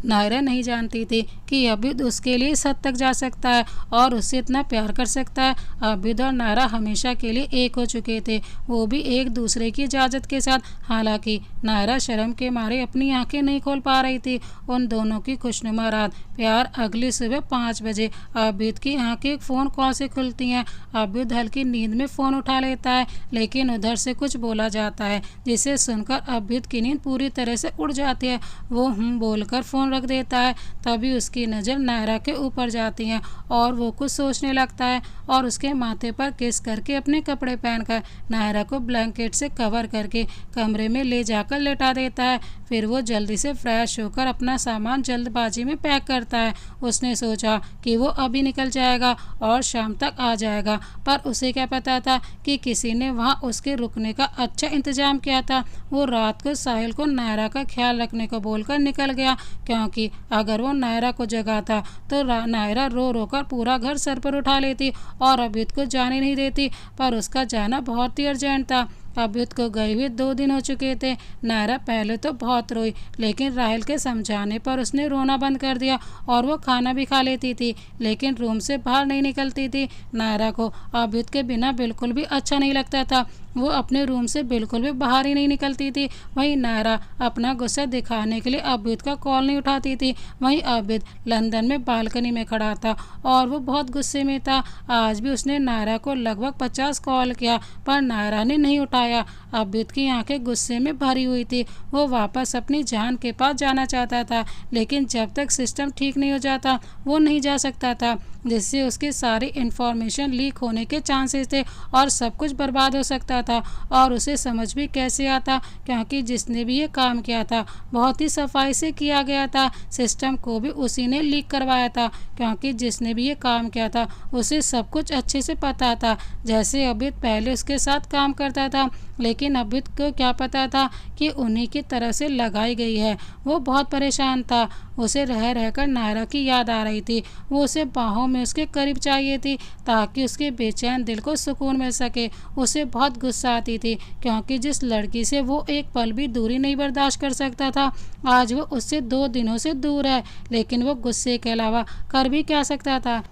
नायरा नहीं जानती थी कि अभिद उसके लिए इस हद तक जा सकता है और उससे इतना प्यार कर सकता है। अभिद और नायरा हमेशा के लिए एक हो चुके थे, वो भी एक दूसरे की इजाज़त के साथ। हालांकि नायरा शर्म के मारे अपनी आंखें नहीं खोल पा रही थी। उन दोनों की खुशनुमा रात। प्यार अगली सुबह 5 बजे अभिद की आंखें एक फ़ोन कॉल से खुलती हैं। अभिद हल्की नींद में फ़ोन उठा लेता है, लेकिन उधर से कुछ बोला जाता है जिसे सुनकर अभिद की नींद पूरी तरह से उड़ जाती है। वो बोलकर फ़ोन रख देता है। तभी उसकी नज़र नायरा के ऊपर जाती है और वो कुछ सोचने लगता है और उसके माथे पर किस करके अपने कपड़े पहनकर नायरा को ब्लैंकेट से कवर करके कमरे में ले जाकर लेटा देता है। फिर वो जल्दी से फ्रेश होकर अपना सामान जल्दबाजी में पैक करता है। उसने सोचा कि वो अभी निकल जाएगा और शाम तक आ जाएगा, पर उसे क्या पता था कि किसी ने वहाँ उसके रुकने का अच्छा इंतजाम किया था। वो रात को साहिल को नायरा का ख्याल रखने को बोलकर निकल गया, क्योंकि अगर वो नायरा को जगाता तो नायरा रो रो कर पूरा घर सर पर उठा लेती और अभिद को जाने नहीं देती। पर उसका जाना बहुत ही अर्जेंट था। अभिद को गए हुए 2 दिन हो चुके थे। नायरा पहले तो बहुत रोई, लेकिन राहिल के समझाने पर उसने रोना बंद कर दिया और वो खाना भी खा लेती थी, लेकिन रूम से बाहर नहीं निकलती थी। नायरा को अभिद के बिना बिल्कुल भी अच्छा नहीं लगता था। वो अपने रूम से बिल्कुल भी बाहर ही नहीं निकलती थी। वहीं नायरा अपना गुस्सा दिखाने के लिए अभिद का कॉल नहीं उठाती थी। वहीं अभिद लंदन में बालकनी में खड़ा था और वो बहुत गुस्से में था। आज भी उसने नायरा को लगभग 50 कॉल किया, पर नायरा ने नहीं उठाया। अभिद की आंखें गुस्से में भरी हुई थी। वो वापस अपनी जान के पास जाना चाहता था, लेकिन जब तक सिस्टम ठीक नहीं हो जाता वो नहीं जा सकता था, जिससे उसकी सारी इन्फॉर्मेशन लीक होने के चांसेस थे और सब कुछ बर्बाद हो सकता था। और उसे समझ भी कैसे आता, क्योंकि जिसने भी ये काम किया था बहुत ही सफाई से किया गया था। सिस्टम को भी उसी ने लीक करवाया था, क्योंकि जिसने भी ये काम किया था उसे सब कुछ अच्छे से पता था। जैसे अभिद पहले उसके साथ काम करता था, लेकिन अभिद को क्या पता था कि उन्हीं की तरफ से लगाई गई है। वो बहुत परेशान था। उसे रह रहकर नायरा की याद आ रही थी। वो उसे बाहों में उसके करीब चाहिए थी, ताकि उसके बेचैन दिल को सुकून मिल सके। उसे बहुत गुस्सा आती थी, क्योंकि जिस लड़की से वो एक पल भी दूरी नहीं बर्दाश्त कर सकता था, आज वो उससे 2 दिनों से दूर है। लेकिन वो गुस्से के अलावा कर भी क्या सकता था।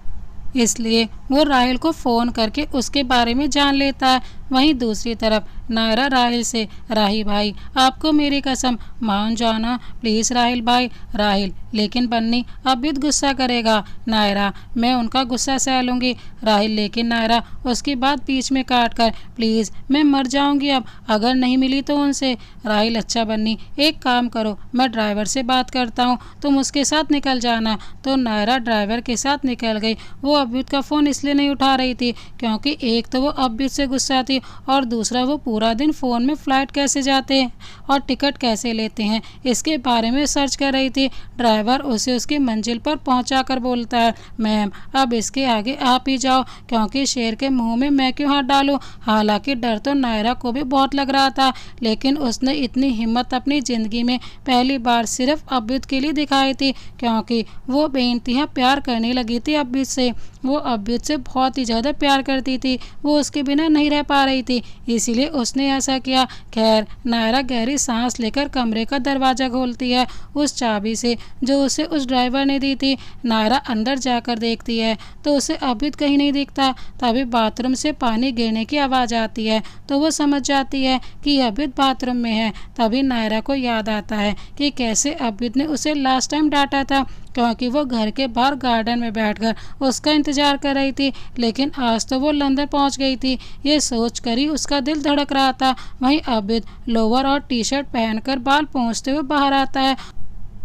इसलिए वो राहिल को फ़ोन करके उसके बारे में जान लेता है। वहीं दूसरी तरफ नायरा राहिल से, राहिल भाई आपको मेरी कसम मान जाना प्लीज़ राहिल भाई। राहिल, लेकिन बन्नी अभिद गुस्सा करेगा। नायरा, मैं उनका गुस्सा सह लूँगी। राहिल, लेकिन नायरा उसकी बात बीच में काट कर, प्लीज़ मैं मर जाऊँगी अब अगर नहीं मिली तो उनसे। राहिल, अच्छा बन्नी एक काम करो, मैं ड्राइवर से बात करता हूँ, तुम उसके साथ निकल जाना। तो नायरा ड्राइवर के साथ निकल गई। वो अभिद का फ़ोन इसलिए नहीं उठा रही थी क्योंकि एक तो वो अभिद से गुस्सा थी और दूसरा वो पूरा दिन फ़ोन में फ़्लाइट कैसे जाते हैं और टिकट कैसे लेते हैं इसके बारे में सर्च कर रही थी। ड्राइवर उसे उसकी मंजिल पर पहुंचा कर बोलता है, मैम अब इसके आगे आप ही जाओ, क्योंकि शेर के मुंह में मैं क्यों हाथ डालूं। हालांकि डर तो नायरा को भी बहुत लग रहा था, लेकिन उसने इतनी हिम्मत अपनी ज़िंदगी में पहली बार सिर्फ अभिद के लिए दिखाई थी, क्योंकि वो बेइंतहा प्यार करने लगी थी अभिद से। वो अभिद से बहुत ही ज़्यादा प्यार करती थी। वो उसके बिना नहीं रह पा रही थी, इसीलिए उसने ऐसा किया। खैर, नायरा गहरी सांस लेकर कमरे का दरवाज़ा खोलती है उस चाबी से जो उसे उस ड्राइवर ने दी थी। नायरा अंदर जाकर देखती है तो उसे अभित कहीं नहीं दिखता। तभी बाथरूम से पानी गिरने की आवाज़ आती है तो वो समझ जाती है कि अभित बाथरूम में है। तभी नायरा को याद आता है कि कैसे अभित ने उसे लास्ट टाइम डांटा था, क्योंकि वो घर के बाहर गार्डन में बैठकर उसका इंतजार कर रही थी, लेकिन आज तो वो लंदन पहुंच गई थी। ये सोचकर ही उसका दिल धड़क रहा था। वहीं अभित लोअर और टी शर्ट पहनकर बाल पोंछते हुए बाहर आता है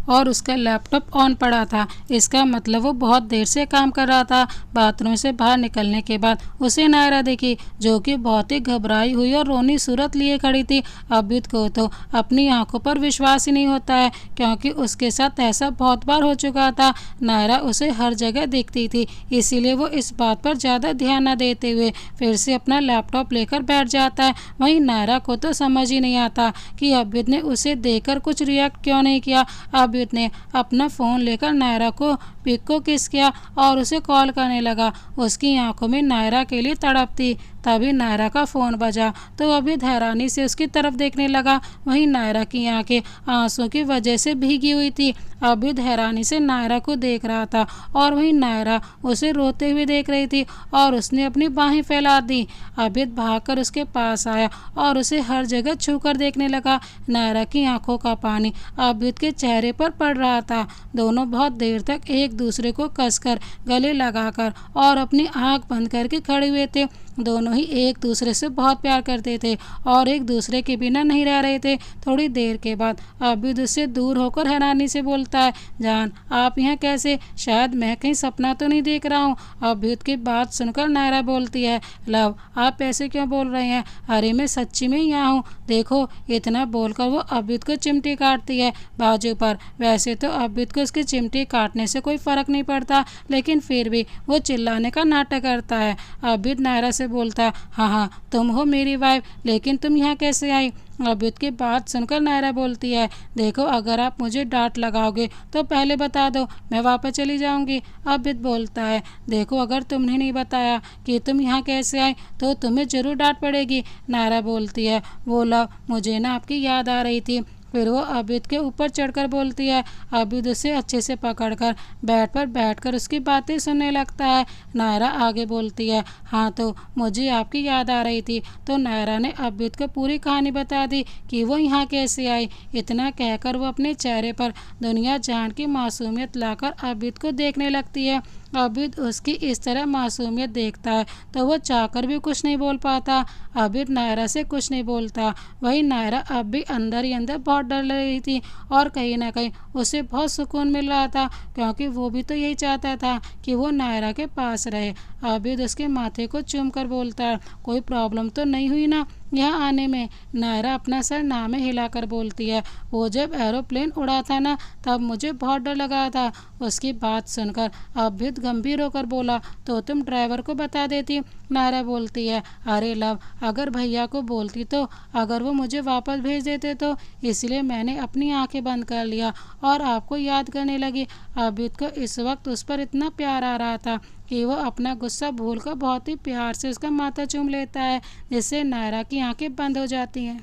और उसका लैपटॉप ऑन पड़ा था। इसका मतलब वो बहुत देर से काम कर रहा था। बाथरूम से बाहर निकलने के बाद उसे नायरा देखी, जो कि बहुत ही घबराई हुई और रोनी सूरत लिए खड़ी थी। अभित को तो अपनी आंखों पर विश्वास ही नहीं होता है, क्योंकि उसके साथ ऐसा बहुत बार हो चुका था। नायरा उसे हर जगह दिखती थी, इसीलिए वो इस बात पर ज़्यादा ध्यान न देते हुए फिर से अपना लैपटॉप लेकर बैठ जाता है। वहीं नायरा को तो समझ ही नहीं आता कि अभित ने उसे देखकर कुछ रिएक्ट क्यों नहीं किया। अभित ने अपना फ़ोन लेकर नायरा को पिक को किस किया और उसे कॉल करने लगा। उसकी आंखों में नायरा के लिए तड़प थी। तभी नायरा का फ़ोन बजा तो अभित हैरानी से उसकी तरफ देखने लगा। वहीं नायरा की आंखें आंसू की वजह से भीगी हुई थी। अभित हैरानी से नायरा को देख रहा था और वहीं नायरा उसे रोते हुए देख रही थी और उसने अपनी बाहें फैला दी। अभित भागकर उसके पास आया और उसे हर जगह छूकर देखने लगा। नायरा की आंखों का पानी अभित के चेहरे पर पड़ रहा था। दोनों बहुत देर तक एक दूसरे को कसकर गले लगाकर और अपनी आंख बंद करके खड़े हुए थे। दोनों ही एक दूसरे से बहुत प्यार करते थे और एक दूसरे के बिना नहीं रह रहे थे। थोड़ी देर के बाद अभित उससे दूर होकर हैरानी से बोलता है, जान आप यहाँ कैसे? शायद मैं कहीं सपना तो नहीं देख रहा हूँ। अभित की बात सुनकर नायरा बोलती है, लव आप ऐसे क्यों बोल रहे हैं? अरे मैं सच्ची में यहाँ हूँ, देखो। इतना बोलकर वो अभित को चिमटी काटती है बाजू पर। वैसे तो अभित को उसकी चिमटी काटने से कोई फर्क नहीं पड़ता, लेकिन फिर भी वो चिल्लाने का नाटक करता है। अभित नायरा से बोलता है, हाँ हाँ तुम हो मेरी वाइफ, लेकिन तुम यहाँ कैसे आई? अभित की बात सुनकर नायरा बोलती है, देखो अगर आप मुझे डांट लगाओगे तो पहले बता दो, मैं वापस चली जाऊंगी। अभित बोलता है, देखो अगर तुमने नहीं बताया कि तुम यहाँ कैसे आए तो तुम्हें ज़रूर डांट पड़ेगी। नायरा बोलती है, वो लव मुझे ना आपकी याद आ रही थी। फिर वो अभित के ऊपर चढ़कर बोलती है। अभित उसे अच्छे से पकड़कर बेड पर बैठकर उसकी बातें सुनने लगता है। नायरा आगे बोलती है, हाँ तो मुझे आपकी याद आ रही थी। तो नायरा ने अभित को पूरी कहानी बता दी कि वो यहाँ कैसे आई। इतना कहकर वो अपने चेहरे पर दुनिया जान की मासूमियत लाकर अभित को देखने लगती है। अभित उसकी इस तरह मासूमियत देखता है तो वो चाहकर भी कुछ नहीं बोल पाता। अभित नायरा से कुछ नहीं बोलता। वही नायरा अब भी अंदर ही अंदर बहुत डर रही थी और कहीं ना कहीं उसे बहुत सुकून मिल रहा था, क्योंकि वो भी तो यही चाहता था कि वो नायरा के पास रहे। अभित उसके माथे को चूम कर बोलता है, कोई प्रॉब्लम तो नहीं हुई ना यहाँ आने में? नायरा अपना सर ना में हिलाकर बोलती है, वो जब एरोप्लेन उड़ा था ना तब मुझे बहुत डर लगा था। उसकी बात सुनकर अभित गंभीर होकर बोला, तो तुम ड्राइवर को बता देती। नायरा बोलती है, अरे लव अगर भैया को बोलती तो अगर वो मुझे वापस भेज देते तो, इसलिए मैंने अपनी आंखें बंद कर लिया और आपको याद करने लगी। अभित को इस वक्त उस पर इतना प्यार आ रहा था कि वो अपना गुस्सा भूलकर बहुत ही प्यार से उसका माथा चूम लेता है, जिससे नायरा की आंखें बंद हो जाती हैं।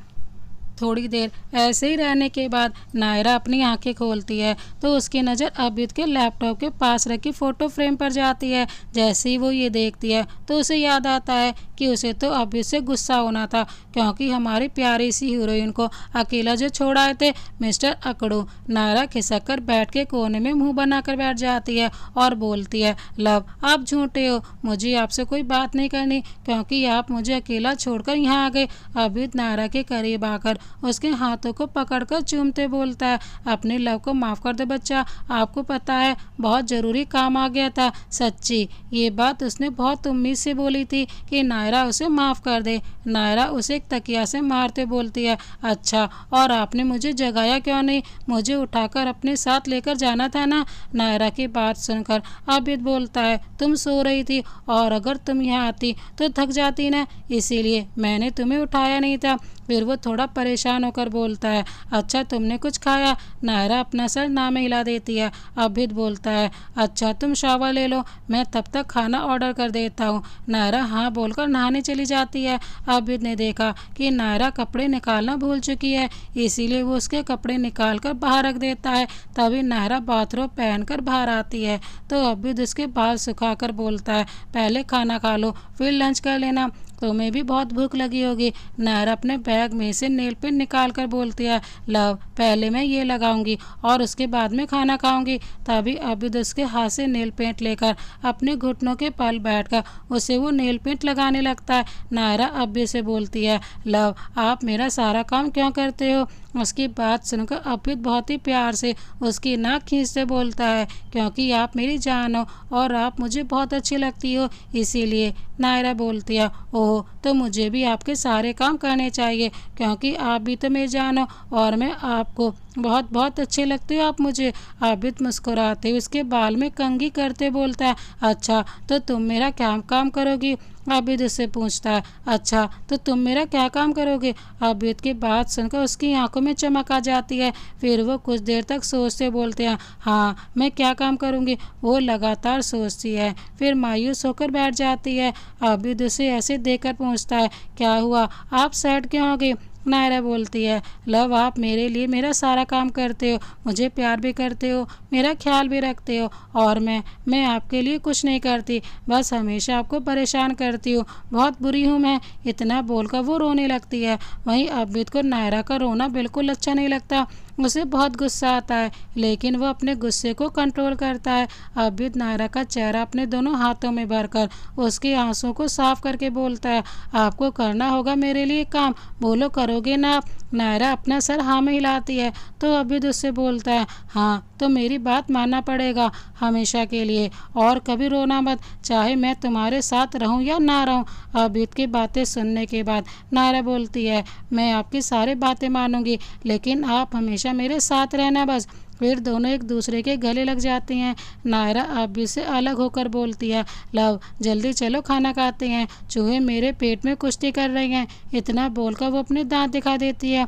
थोड़ी देर ऐसे ही रहने के बाद नायरा अपनी आंखें खोलती है तो उसकी नज़र अभित के लैपटॉप के पास रखी फ़ोटो फ्रेम पर जाती है। जैसे ही वो ये देखती है तो उसे याद आता है कि उसे तो अभित से गुस्सा होना था, क्योंकि हमारी प्यारी सी हीरोइन को अकेला जो छोड़ आए थे मिस्टर अकड़ू। नायरा खिसक कर बैठ के कोने में मुंह बनाकर बैठ जाती है और बोलती है, लव आप झूठे हो, मुझे आपसे कोई बात नहीं करनी, क्योंकि आप मुझे अकेला छोड़कर यहाँ आ गए। अभित नायरा के करीब आकर उसके हाथों को पकड़कर चूमते बोलता है, अपने लव को माफ़ कर दे बच्चा, आपको पता है बहुत ज़रूरी काम आ गया था। सच्ची ये बात उसने बहुत उम्मीद से बोली थी कि नायरा उसे माफ़ कर दे। नायरा उसे एक तकिया से मारते बोलती है, अच्छा और आपने मुझे जगाया क्यों नहीं? मुझे उठाकर अपने साथ लेकर जाना था ना। नायरा की बात सुनकर अभित बोलता है, तुम सो रही थी और अगर तुम यहाँ आती तो थक जाती ना, इसीलिए मैंने तुम्हें उठाया नहीं था। फिर वो थोड़ा परेशान होकर बोलता है, अच्छा तुमने कुछ खाया? नायरा अपना सर ना में हिला देती है। अभिद बोलता है, अच्छा तुम शावर ले लो, मैं तब तक खाना ऑर्डर कर देता हूँ। नायरा हाँ बोलकर नहाने चली जाती है। अभिद ने देखा कि नायरा कपड़े निकालना भूल चुकी है, इसीलिए वो उसके कपड़े निकाल कर बाहर रख देता है। तभी नायरा बाथरोब पहनकर बाहर आती है तो अभिद उसके बाल सुखाकर बोलता है, पहले खाना खा लो फिर लंच कर लेना, तुम्हें भी बहुत भूख लगी होगी। नायरा अपने बैग में से नेल पेंट निकाल कर बोलती है, लव पहले मैं ये लगाऊंगी और उसके बाद में खाना खाऊंगी। तभी अभिद उसके हाथ से नेल पेंट लेकर अपने घुटनों के पल बैठकर उसे वो नेल पेंट लगाने लगता है। नायरा अभिद से बोलती है, लव आप मेरा सारा काम क्यों करते हो? उसकी बात सुनकर अभिद बहुत ही प्यार से उसकी नाक खींचते बोलता है, क्योंकि आप मेरी जान हो और आप मुझे बहुत अच्छी लगती हो इसीलिए। नायरा बोलती है, ओह तो मुझे भी आपके सारे काम करने चाहिए, क्योंकि आप भी तो मेरी जान हो और मैं आपको बहुत बहुत अच्छे लगते हो आप मुझे। आबिद मुस्कुराते हुए उसके बाल में कंघी करते बोलता है, अच्छा तो तुम मेरा क्या काम करोगी? आबिद उससे पूछता है, अच्छा तो तुम मेरा क्या काम करोगे? आबिद की बात सुनकर उसकी आंखों में चमक आ जाती है। फिर वो कुछ देर तक सोचते बोलते हैं, हाँ मैं क्या काम करूँगी? वो लगातार सोचती है, फिर मायूस होकर बैठ जाती है। आबिद उसे ऐसे देखकर पूछता है, क्या हुआ, आप सैड क्यों हो गए? नायरा बोलती है, लव आप मेरे लिए मेरा सारा काम करते हो, मुझे प्यार भी करते हो, मेरा ख्याल भी रखते हो और मैं आपके लिए कुछ नहीं करती, बस हमेशा आपको परेशान करती हूँ, बहुत बुरी हूँ मैं। इतना बोलकर वो रोने लगती है। वहीं अबिद को नायरा का रोना बिल्कुल अच्छा नहीं लगता, उसे बहुत गुस्सा आता है, लेकिन वो अपने गुस्से को कंट्रोल करता है। अबिद नायरा का चेहरा अपने दोनों हाथों में भरकर उसके आंसू को साफ करके बोलता है, आपको करना होगा मेरे लिए काम, बोलो करोगे ना आप? नायरा अपना सर हाँ में हिलाती है तो अबिद उससे बोलता है, हाँ तो मेरी बात मानना पड़ेगा हमेशा के लिए, और कभी रोना मत, चाहे मैं तुम्हारे साथ रहूं या ना रहूं। अबिद की बातें सुनने के बाद नायरा बोलती है, मैं आपकी सारी बातें मानूंगी, लेकिन आप हमेशा मेरे साथ रहना बस। फिर दोनों एक दूसरे के गले लग जाती हैं। नायरा अबिद से अलग होकर बोलती है, लव जल्दी चलो खाना खाते हैं, चूहे मेरे पेट में कुश्ती कर रही हैं। इतना बोलकर वो अपने दांत दिखा देती है।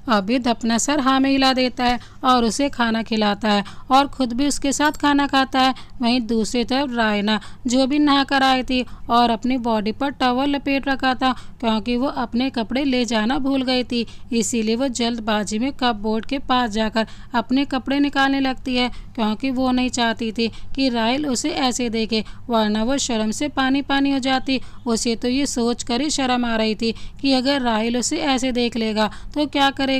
अबिद अपना सर हाँ में हिला देता है और उसे खाना खिलाता है और खुद भी उसके साथ खाना खाता है। वहीं दूसरी तरफ रायना जो भी नहा कर आई थी और अपनी बॉडी पर टॉवल लपेट रखा था, क्योंकि वो अपने कपड़े ले जाना भूल गई थी, इसीलिए वो जल्दबाजी में कपबोर्ड के पास जाकर अपने कपड़े निकालने लगती है, क्योंकि वो नहीं चाहती थी कि राहिल उसे ऐसे देखे, वरना वो शर्म से पानी पानी हो जाती। उसे तो ये सोच कर ही शर्म आ रही थी कि अगर राहिल उसे ऐसे देख लेगा तो क्या करेगा।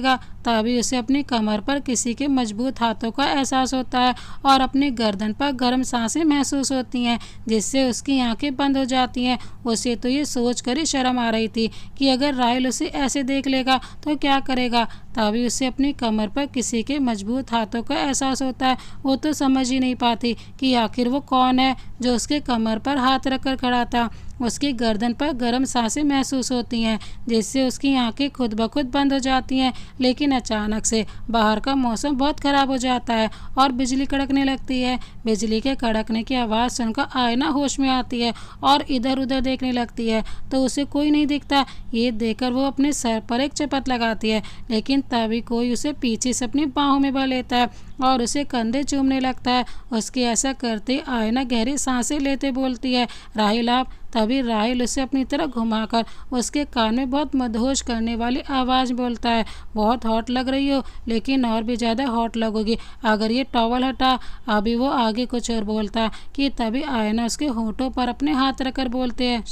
तभी उसे अपनी कमर पर किसी के मजबूत हाथों का एहसास होता है और अपनी गर्दन पर गर्म सांसें महसूस होती हैं, जिससे उसकी आंखें बंद हो जाती हैं। उसे तो ये सोच कर ही शर्म आ रही थी कि अगर राहिल उसे ऐसे देख लेगा तो क्या करेगा। तभी उसे अपनी कमर पर किसी के मजबूत हाथों का एहसास होता है। वो तो समझ ही नहीं पाती कि आखिर वो कौन है जो उसके कमर पर हाथ रखकर खड़ा था। उसकी गर्दन पर गर्म सांसें महसूस होती हैं, जिससे उसकी आंखें खुद ब खुद बंद हो जाती हैं। लेकिन अचानक से बाहर का मौसम बहुत ख़राब हो जाता है और बिजली कड़कने लगती है। बिजली के कड़कने की आवाज़ सुनकर आयना होश में आती है और इधर उधर देखने लगती है तो उसे कोई नहीं दिखता। ये देखकर वो अपने सर पर एक चपत लगाती है, लेकिन तभी कोई उसे पीछे से अपनी बाहों में भर लेता है और उसे कंधे चूमने लगता है। उसके ऐसा करते आयना गहरी सांसें लेते बोलती है, राहिल आप। तभी राहिल उसे अपनी तरफ घुमाकर उसके कान में बहुत मदहोश करने वाली आवाज़ बोलता है, बहुत हॉट लग रही हो, लेकिन और भी ज़्यादा हॉट लगोगी अगर ये टॉवल हटा। अभी वो आगे कुछ और बोलता है कि तभी आयना उसके होंठों पर अपने हाथ रखकर बोलते हैं,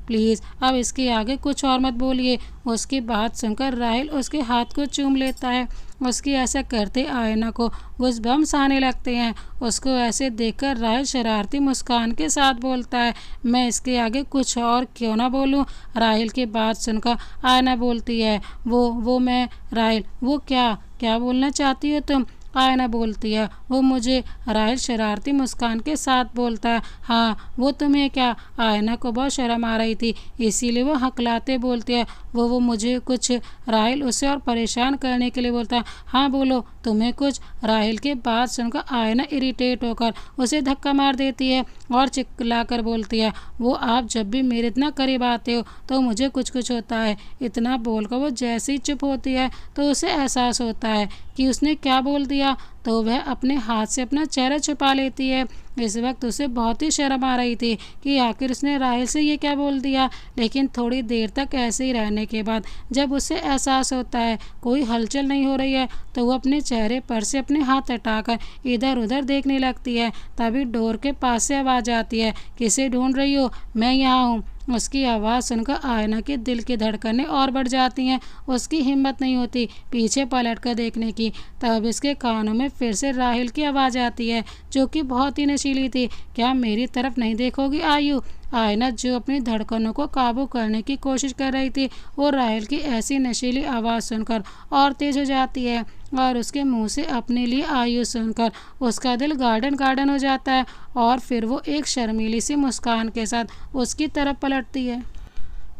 प्लीज़ अब इसके आगे कुछ और मत बोलिए। उसकी बात सुनकर राहिल उसके हाथ को चूम लेता है। उसकी ऐसा करते आयना को गूज़बम्स आने लगते हैं। उसको ऐसे देखकर राहिल शरारती मुस्कान के साथ बोलता है, मैं इसके आगे कुछ और क्यों ना बोलूं। राहिल की बात सुनकर आयना बोलती है, वो मैं। राहिल, वो क्या बोलना चाहती हो तुम? आयना बोलती है, वो मुझे। राहिल शरारती मुस्कान के साथ बोलता है, हाँ वो तुम्हें क्या? आयना को बहुत शर्म आ रही थी, इसीलिए वो हकलाते बोलती है, वो मुझे कुछ। राहिल उसे और परेशान करने के लिए बोलता है, हाँ बोलो तुम्हें कुछ। राहिल की बात सुनकर आयना इरिटेट होकर उसे धक्का मार देती है और चिल्लाकर बोलती है, वो आप जब भी मेरे इतना करीब आते हो तो मुझे कुछ कुछ होता है। इतना बोलकर वो जैसे ही चुप होती है तो उसे एहसास होता है कि उसने क्या बोल दिया, तो वह अपने हाथ से अपना चेहरा छुपा लेती है। इस वक्त उसे बहुत ही शर्म आ रही थी कि आखिर उसने राहिल से ये क्या बोल दिया, लेकिन थोड़ी देर तक ऐसे ही रहने के बाद जब उसे एहसास होता है कोई हलचल नहीं हो रही है तो वो अपने चेहरे पर से अपने हाथ हटाकर इधर उधर देखने लगती है। तभी डोर के पास से आवाज़ आती है, किसे ढूंढ रही हो, मैं यहाँ हूँ। उसकी आवाज़ सुनकर आयना के दिल की धड़कनें और बढ़ जाती हैं। उसकी हिम्मत नहीं होती पीछे पलट कर देखने की। तब इसके कानों में फिर से राहिल की आवाज़ आती है जो कि बहुत ही नशीली थी, क्या मेरी तरफ नहीं देखोगी आयु। आयना जो अपनी धड़कनों को काबू करने की कोशिश कर रही थी वो राहिल की ऐसी नशीली आवाज़ सुनकर और तेज हो जाती है और उसके मुंह से अपने लिए आयु सुनकर उसका दिल गार्डन गार्डन हो जाता है और फिर वो एक शर्मीली सी मुस्कान के साथ उसकी तरफ पलटती है।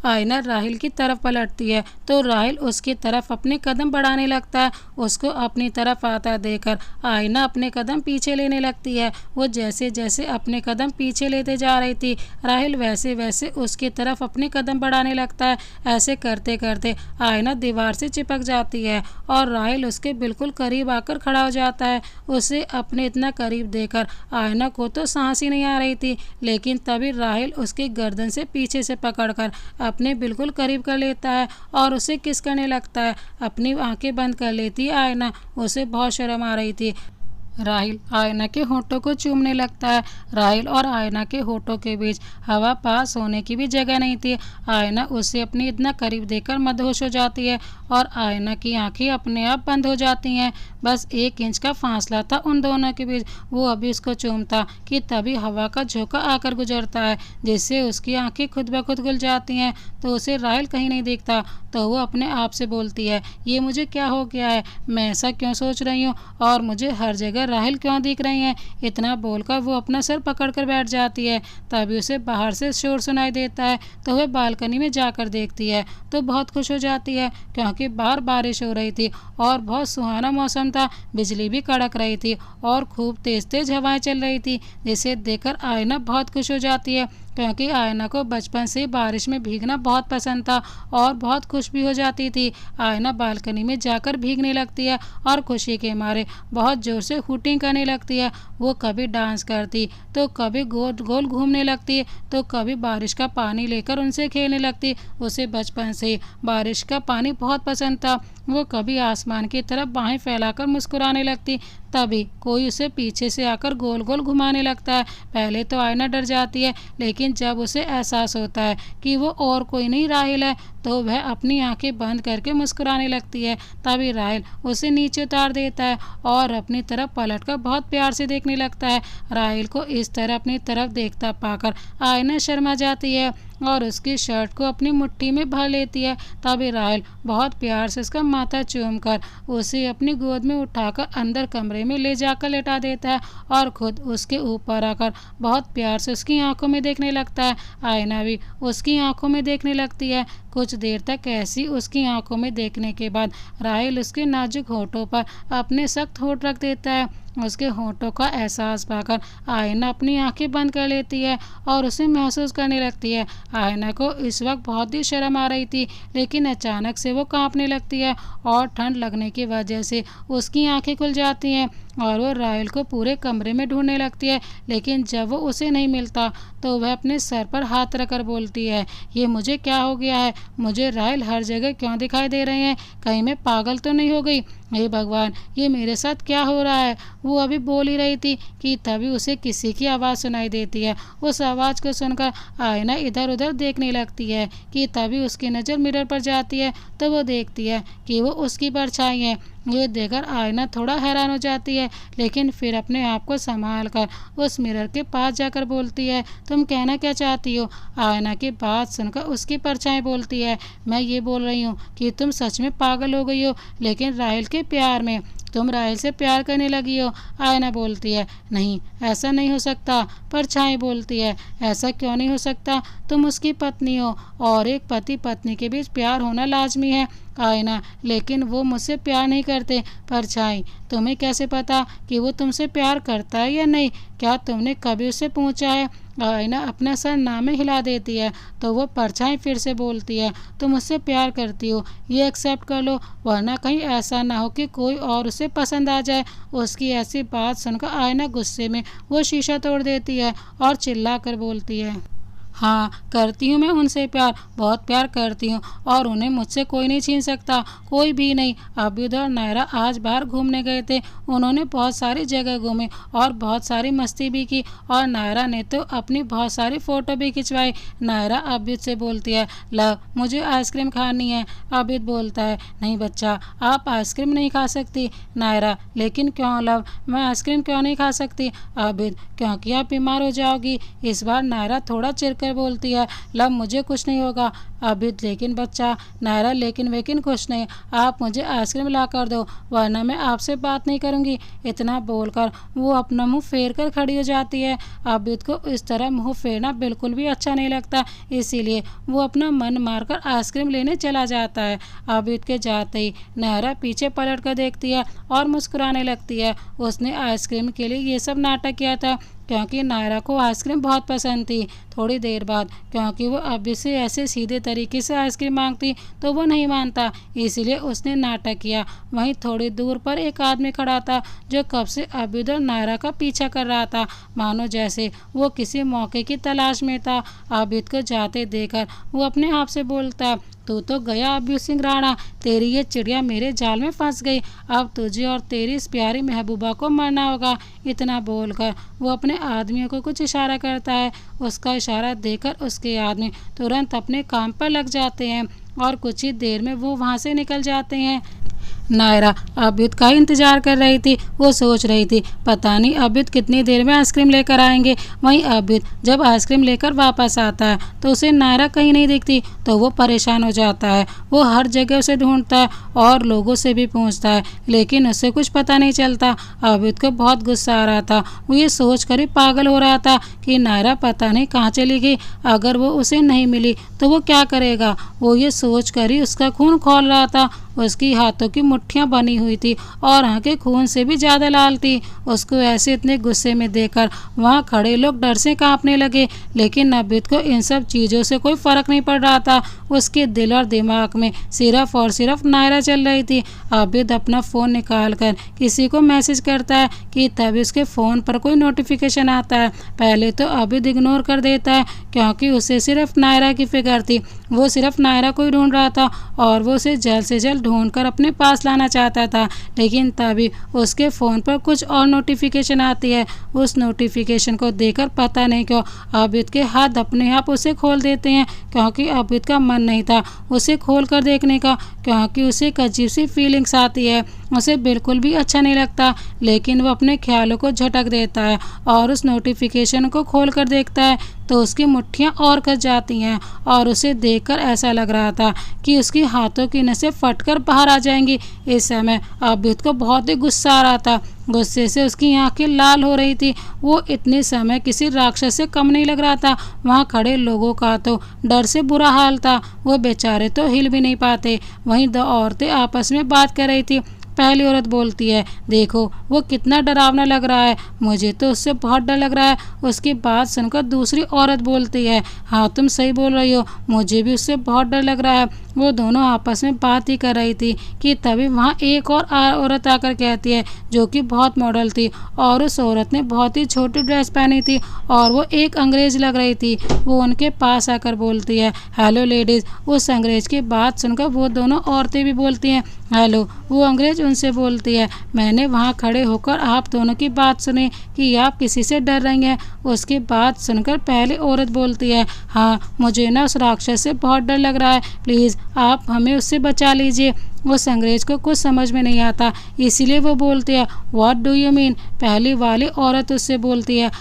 आयना राहिल की तरफ पलटती है तो राहिल उसकी तरफ अपने कदम बढ़ाने लगता है। उसको अपनी तरफ आता देखकर आयना अपने कदम पीछे लेने लगती है। वो जैसे जैसे अपने कदम पीछे लेते जा रही थी राहिल वैसे वैसे उसकी तरफ अपने कदम बढ़ाने लगता है। ऐसे करते करते आयना दीवार से चिपक जाती है और राहिल उसके बिल्कुल करीब आकर खड़ा हो जाता है। उसे अपने इतना करीब देखकर आयना को तो सांस ही नहीं आ रही थी, लेकिन तभी राहिल उसकी गर्दन से पीछे से पकड़कर अपने बिल्कुल करीब कर लेता है और उसे किस करने लगता है। अपनी आंखें बंद कर लेती है आयना। उसे बहुत शर्म आ रही थी। राहिल आयना के होठों को चूमने लगता है। राहिल और आयना के होठों के बीच हवा पास होने की भी जगह नहीं थी। आयना उसे अपनी इतना करीब देखकर मदहोश हो जाती है और आयना की आंखें अपने आप बंद हो जाती हैं। बस 1 इंच का फासला था उन दोनों के बीच। वो अभी उसको चूमता कि तभी हवा का झोंका आकर गुजरता है जिससे उसकी आंखें खुद ब खुद खुल जाती हैं। तो उसे राहिल कहीं नहीं दिखता तो वो अपने आप से बोलती है, ये मुझे क्या हो गया है, मैं ऐसा क्यों सोच रही हूँ और मुझे हर जगह राहिल क्यों दिख रही हैं। इतना बोलकर वो अपना सर पकड़कर बैठ जाती है। तभी उसे बाहर से शोर सुनाई देता है तो वह बालकनी में जाकर देखती है तो बहुत खुश हो जाती है क्योंकि बाहर बारिश हो रही थी और बहुत सुहाना मौसम था। बिजली भी कड़क रही थी और खूब तेज तेज हवाएं चल रही थी जिसे देखकर आयना बहुत खुश हो जाती है क्योंकि आयना को बचपन से बारिश में भीगना बहुत पसंद था और बहुत खुश भी हो जाती थी। आयना बालकनी में जाकर भीगने लगती है और खुशी के मारे बहुत ज़ोर से हूटिंग करने लगती है। वो कभी डांस करती तो कभी गोल गोल घूमने लगती तो कभी बारिश का पानी लेकर उनसे खेलने लगती। उसे बचपन से बारिश का पानी बहुत पसंद था। वो कभी आसमान की तरफ बाहें फैलाकर मुस्कुराने लगती। तभी कोई उसे पीछे से आकर गोल गोल घुमाने लगता है। पहले तो आयना डर जाती है, लेकिन जब उसे एहसास होता है कि वो और कोई नहीं राहिल है तो वह अपनी आंखें बंद करके मुस्कुराने लगती है। तभी राहिल उसे नीचे उतार देता है और अपनी तरफ पलटकर बहुत प्यार से देखने लगता है। राहिल को इस तरह अपनी तरफ देखता पाकर आयना शर्मा जाती है और उसकी शर्ट को अपनी मुट्ठी में भर लेती है। तभी राहिल बहुत प्यार से उसका माथा चूमकर उसे अपनी गोद में उठाकर अंदर कमरे में ले जाकर लेटा देता है और खुद उसके ऊपर आकर बहुत प्यार से उसकी आंखों में देखने लगता है। आयना भी उसकी आंखों में देखने लगती है। कुछ देर तक ऐसी उसकी आंखों में देखने के बाद राहिल उसके नाजुक होठों पर अपने सख्त होठ रख देता है। उसके होठों का एहसास पाकर आयना अपनी आंखें बंद कर लेती है और उसे महसूस करने लगती है। आयना को इस वक्त बहुत ही शर्म आ रही थी, लेकिन अचानक से वो कांपने लगती है और ठंड लगने की वजह से उसकी आंखें खुल जाती हैं और वो राहिल को पूरे कमरे में ढूंढने लगती है। लेकिन जब वो उसे नहीं मिलता तो वह अपने सर पर हाथ रखकर बोलती है, ये मुझे क्या हो गया है, मुझे राहिल हर जगह क्यों दिखाई दे रहे हैं, कहीं मैं पागल तो नहीं हो गई। हे भगवान, ये मेरे साथ क्या हो रहा है। वो अभी बोल ही रही थी कि तभी उसे किसी की आवाज़ सुनाई देती है। उस आवाज़ को सुनकर आयना इधर उधर देखने लगती है कि तभी उसकी नज़र मिरर पर जाती है तो वो देखती है कि वो उसकी परछाई है। ये देखकर आयना थोड़ा हैरान हो जाती है, लेकिन फिर अपने आप को संभाल कर उस मिरर के पास जाकर बोलती है, तुम कहना क्या चाहती हो। आयना की बात सुनकर उसकी परछाई बोलती है, मैं ये बोल रही हूँ कि तुम सच में पागल हो गई हो, लेकिन राहिल के प्यार में। तुम राहिल से प्यार करने लगी हो। आयना बोलती है, नहीं ऐसा नहीं हो सकता। परछाई बोलती है, ऐसा क्यों नहीं हो सकता, तुम उसकी पत्नी हो और एक पति पत्नी के बीच प्यार होना लाजमी है। आयना, लेकिन वो मुझसे प्यार नहीं करते। परछाई, तुम्हें कैसे पता कि वो तुमसे प्यार करता है या नहीं? क्या तुमने कभी उससे पूछा है? आयना अपना सर ना में हिला देती है। तो वो परछाई फिर से बोलती है, तुम उससे प्यार करती हो, ये एक्सेप्ट कर लो, वरना कहीं ऐसा ना हो कि कोई और उसे पसंद आ जाए। उसकी ऐसी बात सुनकर आयना गुस्से में वो शीशा तोड़ देती है और चिल्ला कर बोलती है, हाँ करती हूँ मैं उनसे प्यार, बहुत प्यार करती हूँ और उन्हें मुझसे कोई नहीं छीन सकता, कोई भी नहीं। आबिद और नायरा आज बाहर घूमने गए थे। उन्होंने बहुत सारी जगह घूमे और बहुत सारी मस्ती भी की और नायरा ने तो अपनी बहुत सारी फ़ोटो भी खिंचवाई। नायरा आबिद से बोलती है, लव मुझे आइसक्रीम खानी है। आबिद बोलता है, नहीं बच्चा, आप आइसक्रीम नहीं खा सकती। नायरा, लेकिन क्यों लव, मैं आइसक्रीम क्यों नहीं खा सकती? आबिद, क्योंकि आप बीमार हो जाओगी। इस बार नायरा थोड़ा चिढ़कर बोलती है, लव मुझे कुछ नहीं होगा। आबिद, लेकिन बच्चा। नायरा, लेकिन कुछ नहीं, आप मुझे आइसक्रीम ला कर दो वरना मैं आपसे बात नहीं करूंगी। इतना बोलकर वो अपना मुंह फेर कर खड़ी हो जाती है। आबिद को इस तरह मुंह फेरना बिल्कुल भी अच्छा नहीं लगता, इसीलिए वो अपना मन मारकर आइसक्रीम लेने चला जाता है। आबिद के जाते ही नायरा पीछे पलट कर देखती है और मुस्कुराने लगती है। उसने आइसक्रीम के लिए ये सब नाटक किया था क्योंकि नायरा को आइसक्रीम बहुत पसंद थी। थोड़ी देर बाद क्योंकि वो अभी से ऐसे सीधे तरीके से आइसक्रीम मांगती तो वो नहीं मानता, इसीलिए उसने नाटक किया। वहीं थोड़ी दूर पर एक आदमी खड़ा था जो कब से आबिद और नायरा का पीछा कर रहा था, मानो जैसे वो किसी मौके की तलाश में था। आबिद को जाते देखकर वो अपने आप से बोलता, तू तो गया आबिद सिंह राणा, तेरी ये चिड़िया मेरे जाल में फंस गई। अब तुझे और तेरी इस प्यारी महबूबा को मरना होगा। इतना बोलकर वो अपने आदमियों को कुछ इशारा करता है। उसका इशारा देकर उसके आदमी तुरंत अपने काम पर लग जाते हैं और कुछ ही देर में वो वहाँ से निकल जाते हैं। नायरा आबिद का इंतजार कर रही थी। वो सोच रही थी पता नहीं आबिद कितनी देर में आइसक्रीम लेकर आएंगे। वहीं आबिद जब आइसक्रीम लेकर वापस आता है तो उसे नायरा कहीं नहीं दिखती, तो वो परेशान हो जाता है। वो हर जगह उसे ढूंढता है और लोगों से भी पूछता है, लेकिन उसे कुछ पता नहीं चलता। आबिद को बहुत गुस्सा आ रहा था। वो ये सोच कर ही पागल हो रहा था कि नायरा पता नहीं कहाँ चली गई। अगर वो उसे नहीं मिली तो वो क्या करेगा। वो ये सोच कर ही उसका खून खौल रहा था। उसकी हाथों की मुट्ठियां बनी हुई थी और आंखें खून से भी ज़्यादा लाल थी। उसको ऐसे इतने गुस्से में देखकर वहाँ खड़े लोग डर से कांपने लगे, लेकिन आबिद को इन सब चीज़ों से कोई फ़र्क नहीं पड़ रहा था। उसके दिल और दिमाग में सिर्फ और सिर्फ नायरा चल रही थी। आबिद अपना फ़ोन निकाल कर किसी को मैसेज करता है कि तभी उसके फ़ोन पर कोई नोटिफिकेशन आता है। पहले तो आबिद इग्नोर कर देता है क्योंकि उसे सिर्फ नायरा की फिक्र थी। वो सिर्फ नायरा को ही ढूंढ रहा था और वो उसे जल्द से जल्द ढूंढकर अपने पास लाना चाहता था। लेकिन तभी उसके फ़ोन पर कुछ और नोटिफिकेशन आती है। उस नोटिफिकेशन को देखकर पता नहीं क्यों आबिद के हाथ अपने आप उसे खोल देते हैं, क्योंकि आबिद का मन नहीं था उसे खोल कर देखने का, क्योंकि उसे एक अजीब सी फीलिंग्स आती है। उसे बिल्कुल भी अच्छा नहीं लगता, लेकिन वो अपने ख्यालों को झटक देता है और उस नोटिफिकेशन को खोल कर देखता है तो उसकी मुट्ठियाँ और कस जाती हैं और उसे देखकर ऐसा लग रहा था कि उसकी हाथों की नसें फटकर बाहर आ जाएंगी। इस समय आबिद को बहुत ही गुस्सा आ रहा था। गुस्से से उसकी आंखें लाल हो रही थी। वो इतने समय किसी राक्षस से कम नहीं लग रहा था। वहाँ खड़े लोगों का तो डर से बुरा हाल था, वो बेचारे तो हिल भी नहीं पाते। वहीं दो औरतें आपस में बात कर रही थी। पहली औरत बोलती है, देखो वो कितना डरावना लग रहा है, मुझे तो उससे बहुत डर लग रहा है। उसकी बात सुनकर दूसरी औरत बोलती है, हाँ तुम सही बोल रही हो, मुझे भी उससे बहुत डर लग रहा है। वो दोनों आपस में बात ही कर रही थी कि तभी वहाँ एक और औरत आकर कहती है जो कि बहुत मॉडल थी और उस औरत ने बहुत ही छोटी ड्रेस पहनी थी और वो एक अंग्रेज लग रही थी। वो उनके पास आकर बोलती है, हेलो लेडीज़। उस अंग्रेज की बात सुनकर वो दोनों औरतें भी बोलती हैं, हेलो। वो अंग्रेज उनसे बोलती है, मैंने वहाँ खड़े होकर आप दोनों की बात सुनी कि आप किसी से डर रही हैं। उसकी बात सुनकर पहली औरत बोलती है, हाँ मुझे ना उस राक्षस से बहुत डर लग रहा है, प्लीज़ आप हमें उससे बचा लीजिए। उस अंग्रेज को कुछ समझ में नहीं आता, इसीलिए वो बोलती है, व्हाट डू यू मीन। पहली वाली औरत उससे बोलती है,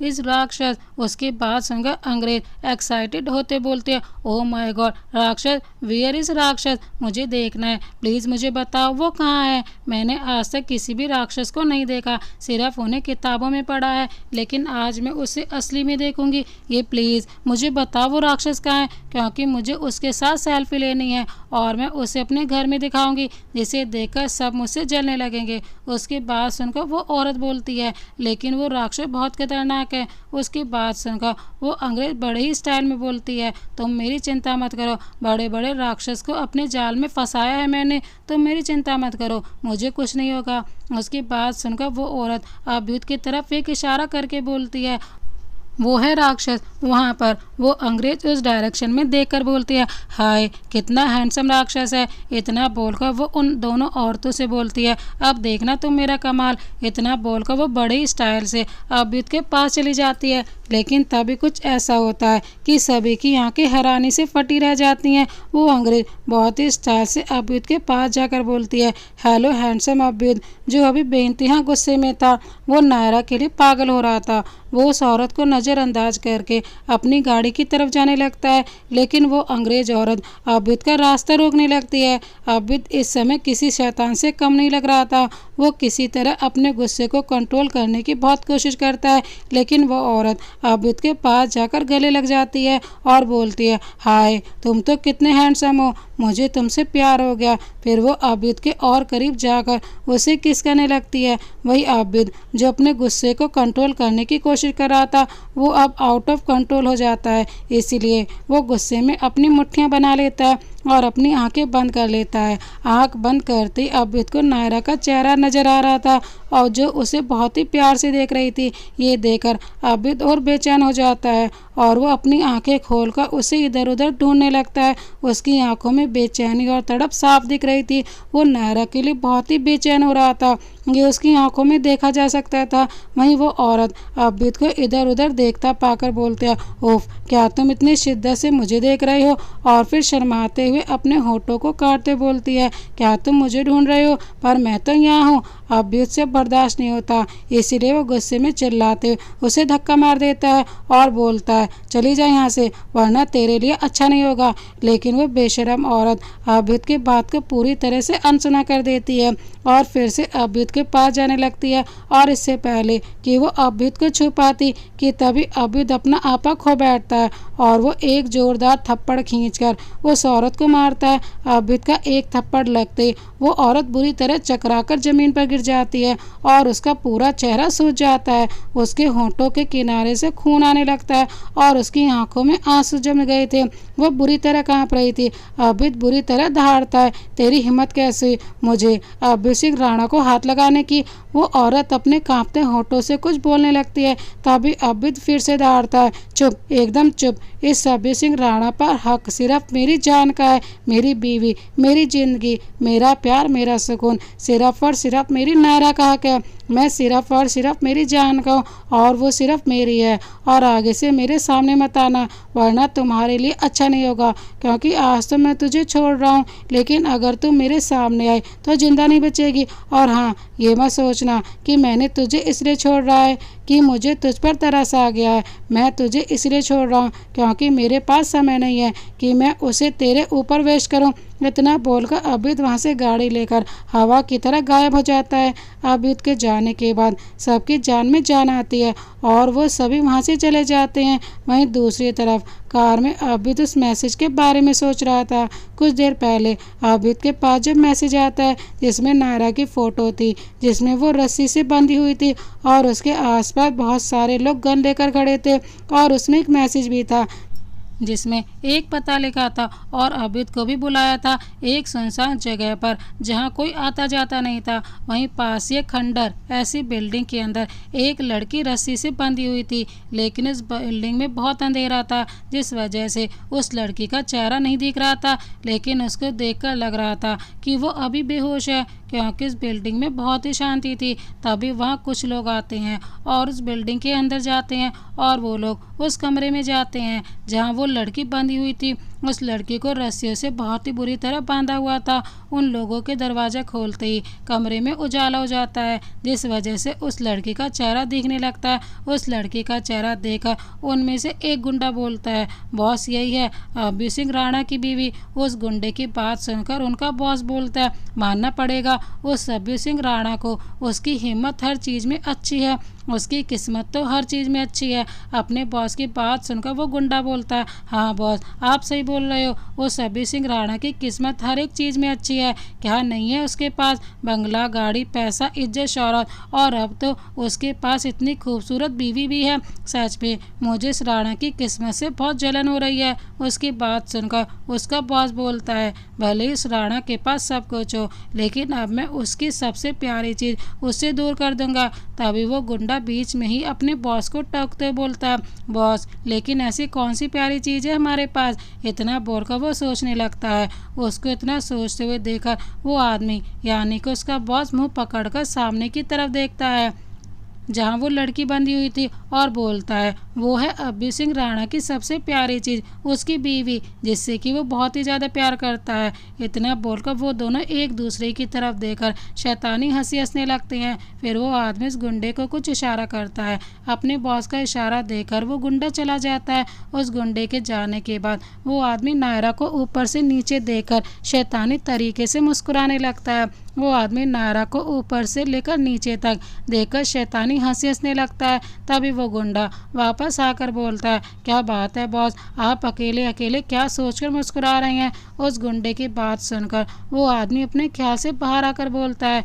इस राक्षस। उसकी बात सुनकर अंग्रेज एक्साइटेड होते बोलते हैं, ओह माय गॉड, राक्षस, वेयर इज राक्षस, मुझे देखना है, प्लीज़ मुझे बताओ वो कहाँ है। मैंने आज तक किसी भी राक्षस को नहीं देखा, सिर्फ उन्हें किताबों में पढ़ा है, लेकिन आज मैं उसे असली में देखूंगी। ये प्लीज़ मुझे बताओ वो राक्षस कहाँ है, क्योंकि मुझे उसके साथ सेल्फी लेनी है और मैं उसे अपने घर में दिखाऊंगी, जिसे देखकर सब मुझसे जलने लगेंगे। उसकी बात सुनकर वो औरत बोलती है, लेकिन वो राक्षस बहुत खतरनाक है। उसकी बात सुनकर वो अंग्रेज बड़े ही स्टाइल में बोलती है, तुम मेरी चिंता मत करो, बड़े बड़े राक्षस को अपने जाल में फंसाया है मैंने, तुम मेरी चिंता मत करो, मुझे कुछ नहीं होगा। उसकी बात सुनकर वो औरत अभ्युत की तरफ एक इशारा करके बोलती है, वो है राक्षस वहाँ पर। वो अंग्रेज उस डायरेक्शन में देखकर बोलती है, हाय कितना हैंडसम राक्षस है। इतना बोलकर वो उन दोनों औरतों से बोलती है, अब देखना तुम मेरा कमाल। इतना बोलकर वो बड़े ही स्टाइल से अभ्युत के पास चली जाती है, लेकिन तभी कुछ ऐसा होता है कि सभी की आंखें हैरानी से फटी रह जाती हैं। वो अंग्रेज बहुत ही स्टाइल से अभ्युत के पास जाकर बोलती है, हेलो हैंडसम अभ्युत, जो अभी बेइंतहा गुस्से में था। वो नायरा के लिए पागल हो रहा था। वो उस औरत को नज़रअंदाज करके अपनी गाड़ी की तरफ जाने लगता है, लेकिन वो अंग्रेज औरत अभ्युत का रास्ता रोकने लगती है। अभ्युत इस समय किसी शैतान से कम नहीं लग रहा था। वो किसी तरह अपने गुस्से को कंट्रोल करने की बहुत कोशिश करता है, लेकिन वो औरत अभ्युत के पास जाकर गले लग जाती है और बोलती है, हाय तुम तो कितने हैंडसम हो, मुझे तुमसे प्यार हो गया। फिर वो अभ्युत के और करीब जाकर उसे किस करने लगती है। वही अभ्युत जो अपने गुस्से को कंट्रोल करने की कोशिश कर रहा था, वो अब आउट ऑफ कंट्रोल हो जाता है, इसीलिए वो गुस्से में अपनी मुट्ठियां बना लेता है और अपनी आंखें बंद कर लेता है। आंख बंद करते ही अभ्युत को नायरा का चेहरा नजर आ रहा था और जो उसे बहुत ही प्यार से देख रही थी। ये देखकर अभ्युत और बेचैन हो जाता है और वो अपनी आंखें खोलकर उसे इधर उधर ढूंढने लगता है। उसकी आंखों में बेचैनी और तड़प साफ दिख रही थी। वो नायरा के लिए बहुत ही बेचैन हो रहा था, ये उसकी आंखों में देखा जा सकता था। वहीं वो औरत अभ्युत को इधर उधर देखता पाकर बोलते हैं, ओफ, क्या तुम इतनी शिद्दत से मुझे देख रहे हो? और फिर शर्माते हुए अपने होठों को काटते बोलती है, क्या तुम मुझे ढूंढ रहे हो? पर मैं तो यहाँ हूँ। अभ्युत से बर्दाश्त नहीं होता, इसीलिए वो गुस्से में चिल्लाते हुए उसे धक्का मार देता है और बोलता है, चली जा यहाँ से, वरना तेरे लिए अच्छा नहीं होगा। लेकिन वो बेशरम औरत अभ्युत की बात को पूरी तरह से अनसुना कर देती है और फिर से अभ्युत के पास जाने लगती है। और इससे पहले कि वो अभ्युत को छू पाती कि तभी अभ्युत अपना आपा खो बैठता है और वो एक जोरदार थप्पड़ खींचकर उस औरत को मारता है। अभ्युत का एक थप्पड़ लगते वो औरत बुरी तरह चकराकर जमीन पर गिर जाती है और उसका पूरा चेहरा सूज जाता है। उसके होंठों के किनारे से खून आने लगता है और उसकी आंखों में आंसू जम गए थे। वो बुरी तरह कांप रही थी। अभ्युत बुरी तरह दहाड़ता है, तेरी हिम्मत कैसे मुझे अभ्युत सिंह राणा को हाथ लगाने की? वो औरत अपने कांपते होठों से कुछ बोलने लगती है, तभी अभ्युत फिर से दहाड़ता है, चुप, एकदम चुप। इस अभ्युत सिंह राणा पर हक सिर्फ मेरी जान का है, मेरी बीवी, मेरी जिंदगी, मेरा प्यार, मेरा सुकून, सिर्फ और सिर्फ मेरी नायरा का हक है। मैं सिर्फ और सिर्फ मेरी जान का हूँ और वो सिर्फ मेरी है। और आगे से मेरे सामने मत आना, वरना तुम्हारे लिए अच्छा नहीं होगा, क्योंकि आज तो मैं तुझे छोड़ रहा हूँ, लेकिन अगर तू मेरे सामने आए तो जिंदा नहीं बचेगी। और हाँ, ये मत सोचना कि मैंने तुझे इसलिए छोड़ रहा है कि मुझे तुझ पर तरस आ गया है। मैं तुझे इसलिए छोड़ रहा हूँ क्योंकि मेरे पास समय नहीं है कि मैं उसे तेरे ऊपर वेस्ट करूँ। इतना बोलकर अभ्युत वहाँ से गाड़ी लेकर हवा की तरह गायब हो जाता है। अभ्युत के जाने के बाद सबकी जान में जान आती है और वो सभी वहाँ से चले जाते हैं। वहीं दूसरी तरफ कार में अभ्युत उस मैसेज के बारे में सोच रहा था। कुछ देर पहले अभ्युत के पास जब मैसेज आता है जिसमें नायरा की फ़ोटो थी, जिसमें वो रस्सी से बंधी हुई थी और उसके आसपास बहुत सारे लोग गन लेकर खड़े थे, और उसमें एक मैसेज भी था जिसमें एक पता लिखा था और अभ्युत को भी बुलाया था एक सुनसान जगह पर जहां कोई आता जाता नहीं था। वहीं पास ही खंडर ऐसी बिल्डिंग के अंदर एक लड़की रस्सी से बंधी हुई थी, लेकिन इस बिल्डिंग में बहुत अंधेरा था, जिस वजह से उस लड़की का चेहरा नहीं दिख रहा था, लेकिन उसको देखकर लग रहा था कि वो अभी बेहोश है, क्योंकि इस बिल्डिंग में बहुत ही शांति थी। तभी वहाँ कुछ लोग आते हैं और उस बिल्डिंग के अंदर जाते हैं और वो लोग उस कमरे में जाते हैं जहाँ वो लड़की बंधी हुई थी। उस लड़की को रस्सियों से बहुत ही बुरी तरह बांधा हुआ था। उन लोगों के दरवाज़ा खोलते ही कमरे में उजाला हो जाता है, जिस वजह से उस लड़की का चेहरा दिखने लगता है। उस लड़की का चेहरा देखकर उनमें से एक गुंडा बोलता है, बॉस यही है अब्बी सिंह राणा की बीवी। उस गुंडे की बात सुनकर उनका बॉस बोलता है, मानना पड़ेगा उस अब्बी सिंह राणा को, उसकी हिम्मत हर चीज़ में अच्छी है, उसकी किस्मत तो हर चीज़ में अच्छी है। अपने बॉस की बात सुनकर वो गुंडा बोलता है, हाँ बॉस आप सही बोल रहे हो, उस अब्बी सिंह राणा की किस्मत हर एक चीज़ में अच्छी है। क्या नहीं है उसके पास बंगला, गाड़ी, पैसा, इज्जत, शौहरत, और अब तो उसके पास इतनी खूबसूरत बीवी भी है। सच में मुझे इस राणा की किस्मत से बहुत जलन हो रही है। उसकी बात सुनकर उसका बॉस बोलता है, भले इस राणा के पास सब कुछ हो, लेकिन अब मैं उसकी सबसे प्यारी चीज़ उससे दूर कर दूंगा। तभी वो गुंडा बीच में ही अपने बॉस को टोकते बोलता है, बॉस लेकिन ऐसी कौन सी प्यारी चीज़ है हमारे पास। इतना बोलकर वो सोचने लगता है। उसको इतना सोचते हुए देखकर वो आदमी यानी कि उसका बॉस मुंह पकड़कर सामने की तरफ देखता है जहाँ वो लड़की बंधी हुई थी और बोलता है, वो है अब्बी सिंह राणा की सबसे प्यारी चीज़, उसकी बीवी, जिससे कि वो बहुत ही ज़्यादा प्यार करता है। इतना बोलकर वो दोनों एक दूसरे की तरफ देखकर शैतानी हंसी हंसने लगते हैं। फिर वो आदमी उस गुंडे को कुछ इशारा करता है। अपने बॉस का इशारा देकर वो गुंडा चला जाता है। उस गुंडे के जाने के बाद वो आदमी नायरा को ऊपर से नीचे देखकर शैतानी तरीके से मुस्कुराने लगता है। वो आदमी नायरा को ऊपर से लेकर नीचे तक देखकर शैतानी हंसी हंसने लगता है। तभी वो गुंडा वापस आकर बोलता है, क्या बात है बॉस, आप अकेले अकेले क्या सोचकर मुस्कुरा रहे हैं। उस गुंडे की बात सुनकर वो आदमी अपने ख्याल से बाहर आकर बोलता है,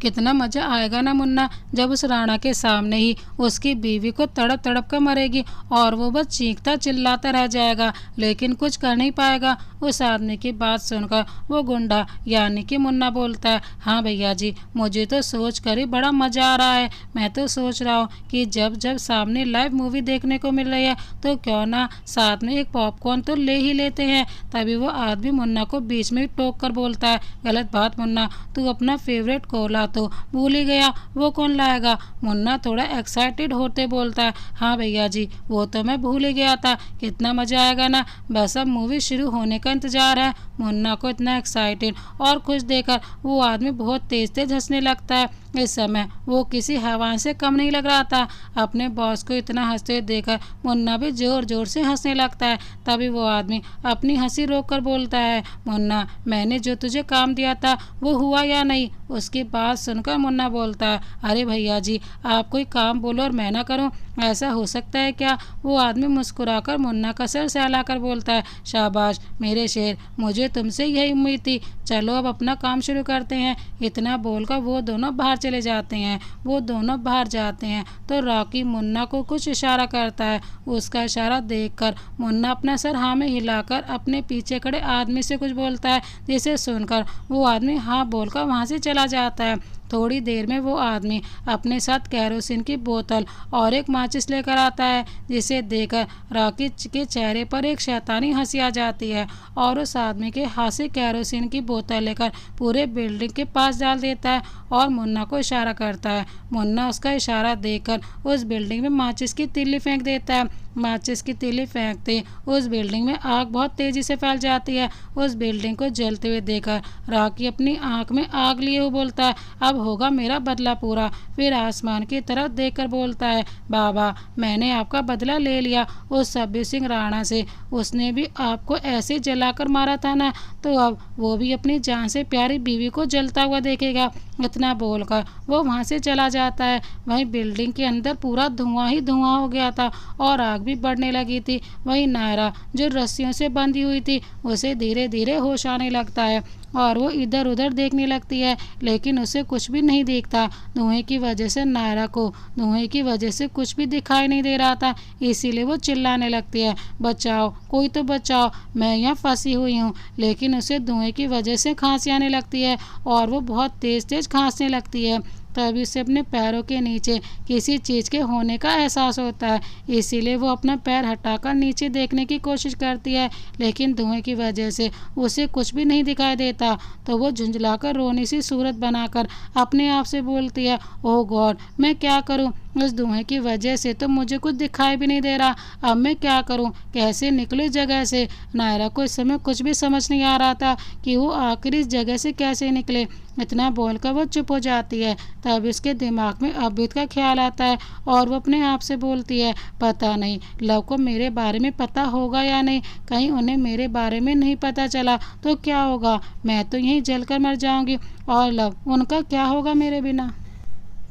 कितना मज़ा आएगा ना मुन्ना, जब उस राणा के सामने ही उसकी बीवी को तड़प तड़प कर मरेगी और वो बस चीखता चिल्लाता रह जाएगा, लेकिन कुछ कर नहीं पाएगा। उस आदमी की बात सुनकर वो गुंडा यानी कि मुन्ना बोलता है, हाँ भैया जी, मुझे तो सोच कर ही बड़ा मज़ा आ रहा है। मैं तो सोच रहा हूँ कि जब जब सामने लाइव मूवी देखने को मिल रही है तो क्यों ना साथ में एक पॉपकॉर्न तो ले ही लेते हैं। तभी वो आदमी मुन्ना को बीच में ही टोक कर बोलता है, गलत बात मुन्ना, तू अपना फेवरेट कोला तो भूल ही गया, वो कौन लाएगा। मुन्ना थोड़ा एक्साइटेड होते बोलता है, हाँ भैया जी वो तो मैं भूल ही गया था, कितना मज़ा आएगा ना, बस अब मूवी शुरू होने का इंतज़ार है। मुन्ना को इतना एक्साइटेड और खुश देखकर वो आदमी बहुत तेज तेज हंसने लगता है। इस समय वो किसी हैवान से कम नहीं लग रहा था। अपने बॉस को इतना हंसते देखकर मुन्ना भी जोर जोर से हंसने लगता है। तभी वो आदमी अपनी हंसी रोक कर बोलता है, मुन्ना मैंने जो तुझे काम दिया था वो हुआ या नहीं। उसकी बात सुनकर मुन्ना बोलता है, अरे भैया जी आप कोई काम बोलो और मैं ना करूं, ऐसा हो सकता है क्या। वो आदमी मुस्कुराकर मुन्ना का सर सहलाकर बोलता है, शाबाश मेरे शेर, मुझे तुमसे यही उम्मीद थी, चलो अब अपना काम शुरू करते हैं। इतना बोलकर वो दोनों बाहर चले जाते हैं। वो दोनों बाहर जाते हैं तो रॉकी मुन्ना को कुछ इशारा करता है। उसका इशारा देखकर मुन्ना अपना सर हाँ में हिलाकर अपने पीछे खड़े आदमी से कुछ बोलता है, जिसे सुनकर वो आदमी हाँ बोलकर वहाँ से चला जाता है। थोड़ी देर में वो आदमी अपने साथ कैरोसिन की बोतल और एक माचिस लेकर आता है, जिसे देखकर रॉकी के चेहरे पर एक शैतानी हंसी आ जाती है और उस आदमी के हाथ से कैरोसिन की बोतल लेकर पूरे बिल्डिंग के पास डाल देता है और मुन्ना को इशारा करता है। मुन्ना उसका इशारा देखकर उस बिल्डिंग में माचिस की तीली फेंक देता है। माचिस की तीली फेंकते उस बिल्डिंग में आग बहुत तेज़ी से फैल जाती है। उस बिल्डिंग को जलते हुए देखकर रॉकी अपनी आंख में आग लिए हुए बोलता है, अब होगा मेरा बदला पूरा। फिर आसमान की तरफ देखकर बोलता है, बाबा मैंने आपका बदला ले लिया उस अब्बी सिंह राणा से, उसने भी आपको ऐसे जलाकर मारा था ना, तो अब वो भी अपनी जान से प्यारी बीवी को जलता हुआ देखेगा। इतना बोलकर वो वहाँ से चला जाता है। वहीं बिल्डिंग के अंदर पूरा धुआं ही धुआं हो गया था और आग भी बढ़ने लगी थी। वहीं नायरा जो रस्सियों से बंधी हुई थी उसे धीरे धीरे होश आने लगता है और वो इधर उधर देखने लगती है, लेकिन उसे कुछ भी नहीं दिखता। धुएं की वजह से नायरा को धुएं की वजह से कुछ भी दिखाई नहीं दे रहा था, इसीलिए वो चिल्लाने लगती है, बचाओ कोई तो बचाओ, मैं यहाँ फंसी हुई हूँ। लेकिन उसे धुएं की वजह से खांसी आने लगती है और वो बहुत तेज़ तेज़ खांसने लगती है। तभी उसे अपने पैरों के नीचे किसी चीज़ के होने का एहसास होता है, इसीलिए वो अपना पैर हटाकर नीचे देखने की कोशिश करती है, लेकिन धुएं की वजह से उसे कुछ भी नहीं दिखाई देता। तो वो झुंझलाकर रोनी सी सूरत बनाकर अपने आप से बोलती है, ओह गॉड मैं क्या करूं, उस धुएं की वजह से तो मुझे कुछ दिखाई भी नहीं दे रहा। अब मैं क्या करूं, कैसे निकलूं इस जगह से। नायरा को इस समय कुछ भी समझ नहीं आ रहा था कि वो आखिर इस जगह से कैसे निकले। इतना बोलकर वो चुप हो जाती है। तब इसके दिमाग में अभ्युत का ख्याल आता है और वो अपने आप से बोलती है, पता नहीं लव को मेरे बारे में पता होगा या नहीं। कहीं उन्हें मेरे बारे में नहीं पता चला तो क्या होगा, मैं तो यहीं जलकर मर जाऊंगी और लव, उनका क्या होगा मेरे बिना।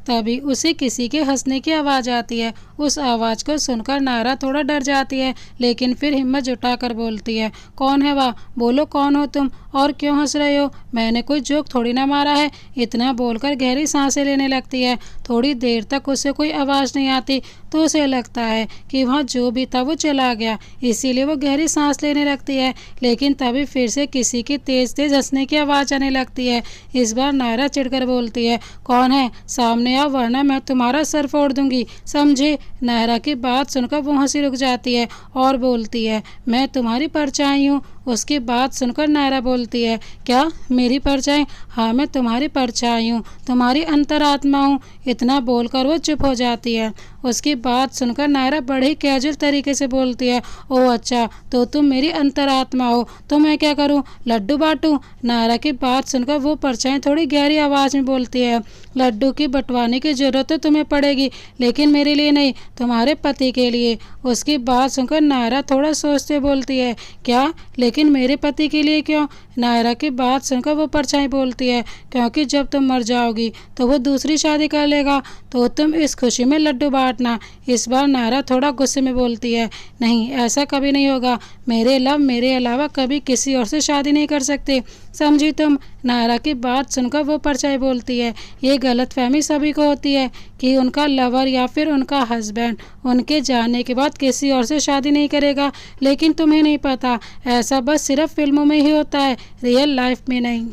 तभी उसे किसी के हंसने की आवाज़ आती है। उस आवाज़ को सुनकर नायरा थोड़ा डर जाती है, लेकिन फिर हिम्मत जुटाकर बोलती है, कौन है वह, बोलो कौन हो तुम और क्यों हंस रहे हो, मैंने कोई जोक थोड़ी ना मारा है। इतना बोलकर गहरी सांसें लेने लगती है। थोड़ी देर तक उसे कोई आवाज़ नहीं आती तो उसे लगता है कि वहाँ जो भी था वो चला गया, इसीलिए वो गहरी सांस लेने लगती है। लेकिन तभी फिर से किसी की तेज़ तेज़ हंसने की आवाज़ आने लगती है। इस बार नायरा चिढ़कर बोलती है, कौन है, सामने आओ वरना मैं तुम्हारा सर फोड़ दूंगी, समझे। नायरा की बात सुनकर वो हंसी रुक जाती है और बोलती है, मैं तुम्हारी परछाई हूँ। उसकी बात सुनकर नायरा बोलती है, क्या मेरी परछाई, हाँ मैं तुम्हारी परछाई हूँ, तुम्हारी अंतरात्मा हूँ। इतना बोलकर वो चुप हो जाती है। उसकी बात सुनकर नायरा बड़े कैजुअल तरीके से बोलती है, ओह अच्छा, तो तुम मेरी अंतरात्मा हो, तो मैं क्या करूँ, लड्डू बांटूं। नायरा की बात सुनकर वो परछाई थोड़ी गहरी आवाज़ में बोलती है, लड्डू की बंटवाने की जरूरत तो तुम्हें पड़ेगी, लेकिन मेरे लिए नहीं, तुम्हारे पति के लिए। उसकी बात सुनकर नायरा थोड़ा सोचते बोलती है, क्या, लेकिन मेरे पति के लिए क्यों। नायरा की बात सुनकर वो परछाई बोलती है, क्योंकि जब तुम मर जाओगी तो वो दूसरी शादी कर लेगा, तो तुम इस खुशी में लड्डू बांटना। इस बार नायरा थोड़ा गुस्से में बोलती है, नहीं ऐसा कभी नहीं होगा, मेरे लव मेरे अलावा कभी किसी और से शादी नहीं कर सकते, समझी तुम। नायरा की बात सुनकर वो परछाई बोलती है, ये गलतफहमी सभी को होती है कि उनका लवर या फिर उनका हस्बैंड उनके जाने के बाद किसी और से शादी नहीं करेगा, लेकिन तुम्हें नहीं पता, ऐसा बस सिर्फ फिल्मों में ही होता है, रियल लाइफ में नहीं।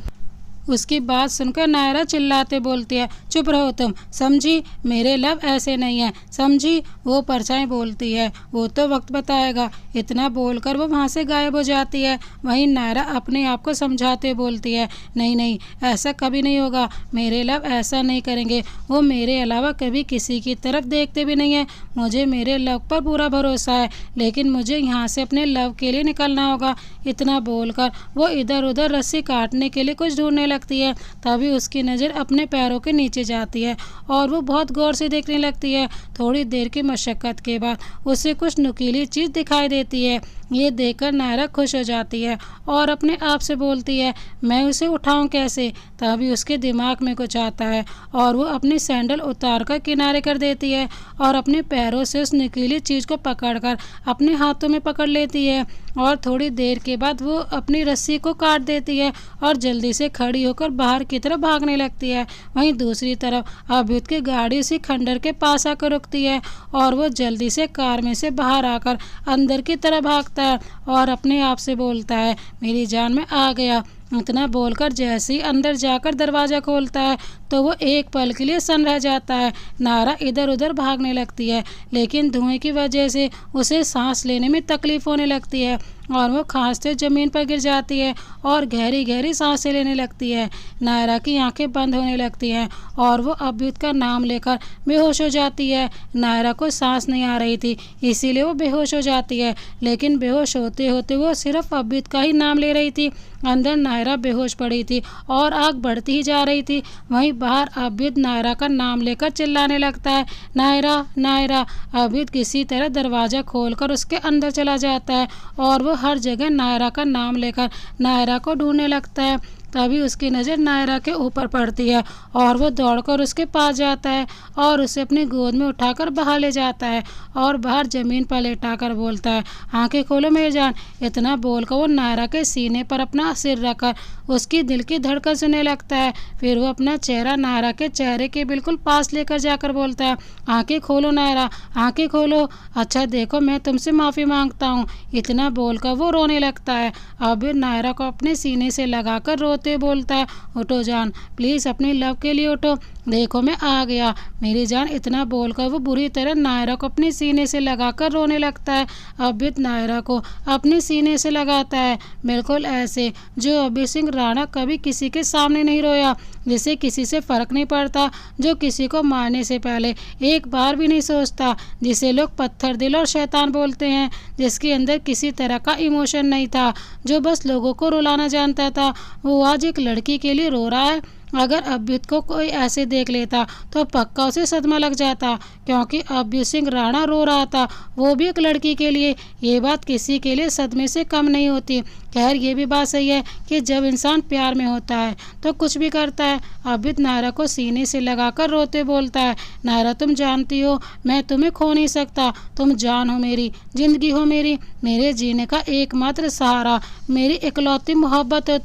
उसकी बात सुनकर नायरा चिल्लाते बोलती है, चुप रहो तुम, समझी, मेरे लव ऐसे नहीं है, समझी। वो परछाई बोलती है, वो तो वक्त बताएगा। इतना बोलकर वो वहाँ से गायब हो जाती है। वहीं नायरा अपने आप को समझाते बोलती है, नहीं नहीं ऐसा कभी नहीं होगा, मेरे लव ऐसा नहीं करेंगे, वो मेरे अलावा कभी किसी की तरफ देखते भी नहीं है, मुझे मेरे लव पर पूरा भरोसा है, लेकिन मुझे यहाँ से अपने लव के लिए निकलना होगा। इतना बोलकर वो इधर उधर रस्सी काटने के लिए कुछ ढूंढने लगती है। तभी उसकी नज़र अपने पैरों के नीचे जाती है और वो बहुत गौर से देखने लगती है। थोड़ी देर की मशक्क़त के बाद उसे कुछ नुकीली चीज़ दिखाई देती है। ये देखकर नायरा खुश हो जाती है और अपने आप से बोलती है, मैं उसे उठाऊं कैसे। तभी उसके दिमाग में कुछ आता है और वो अपनी सैंडल उतार कर किनारे कर देती है और अपने पैरों से उस नुकीली चीज़ को पकड़कर अपने हाथों में पकड़ लेती है और थोड़ी देर के बाद वो अपनी रस्सी को काट देती है और जल्दी से खड़ी होकर बाहर की तरफ भागने लगती है। वहीं दूसरी तरफ अभ्युत की गाड़ी उसी खंडर के पास आकर रुकती है और वो जल्दी से कार में से बाहर आकर अंदर की तरफ भागता है और अपने आप से बोलता है, मेरी जान में आ गया। इतना बोलकर जैसे ही अंदर जाकर दरवाज़ा खोलता है तो वो एक पल के लिए सन्न रह जाता है। नायरा इधर उधर भागने लगती है, लेकिन धुएं की वजह से उसे सांस लेने में तकलीफ होने लगती है और वो खांसते ज़मीन पर गिर जाती है और गहरी गहरी सांसें लेने लगती है। नायरा की आंखें बंद होने लगती हैं और वो अभ्युत का नाम लेकर बेहोश हो जाती है। नायरा को सांस नहीं आ रही थी, इसीलिए वो बेहोश हो जाती है, लेकिन बेहोश होते होते वो सिर्फ अभ्युत का ही नाम ले रही थी। अंदर नायरा बेहोश पड़ी थी और आग बढ़ती ही जा रही थी। वहीं बाहर अभ्युत नायरा का नाम लेकर चिल्लाने लगता है, नायरा नायरा। अभ्युत किसी तरह दरवाज़ा खोलकर उसके अंदर चला जाता है और वो हर जगह नायरा का नाम लेकर नायरा को ढूंढने लगता है। तभी उसकी नज़र नायरा के ऊपर पड़ती है और वो दौड़कर उसके पास जाता है और उसे अपनी गोद में उठाकर बाहर ले जाता है और बाहर ज़मीन पर लेटाकर बोलता है, आंखें खोलो मेरी जान। इतना बोलकर वो नायरा के सीने पर अपना सिर रखकर उसकी दिल की धड़कन सुनने लगता है। फिर वो अपना चेहरा नायरा के चेहरे के बिल्कुल पास लेकर जाकर बोलता है, आंखें खोलो नायरा, आंखें खोलो, अच्छा देखो मैं तुमसे माफ़ी मांगता हूँ। इतना बोलकर वो रोने लगता है। अब नायरा को अपने सीने से लगाकर रोते बोलता है, उठो जान, प्लीज़ अपनी लव के लिए उठो, देखो मैं आ गया मेरी जान। इतना बोलकर वो बुरी तरह नायरा को अपने सीने से लगाकर रोने लगता है। अभित नायरा को अपने सीने से लगाता है, बिल्कुल ऐसे जो अभय सिंह राणा कभी किसी के सामने नहीं रोया, जिसे किसी से फ़र्क नहीं पड़ता, जो किसी को मारने से पहले एक बार भी नहीं सोचता, जिसे लोग पत्थर दिल और शैतान बोलते हैं, जिसके अंदर किसी तरह का इमोशन नहीं था, जो बस लोगों को रुलाना जानता था, वो आज एक लड़की के लिए रो रहा है। अगर अभ्युत को कोई ऐसे देख लेता तो पक्का उसे सदमा लग जाता, क्योंकि अभय सिंह राणा रो रहा था, वो भी एक लड़की के लिए। ये बात किसी के लिए सदमे से कम नहीं होती। खैर ये भी बात सही है कि जब इंसान प्यार में होता है तो कुछ भी करता है। अभित नायरा को सीने से लगाकर रोते बोलता है, नायरा तुम जानती हो मैं तुम्हें खो नहीं सकता, तुम जान हो मेरी, जिंदगी हो मेरी, मेरे जीने का एकमात्र सहारा, मेरी इकलौती मोहब्बत हो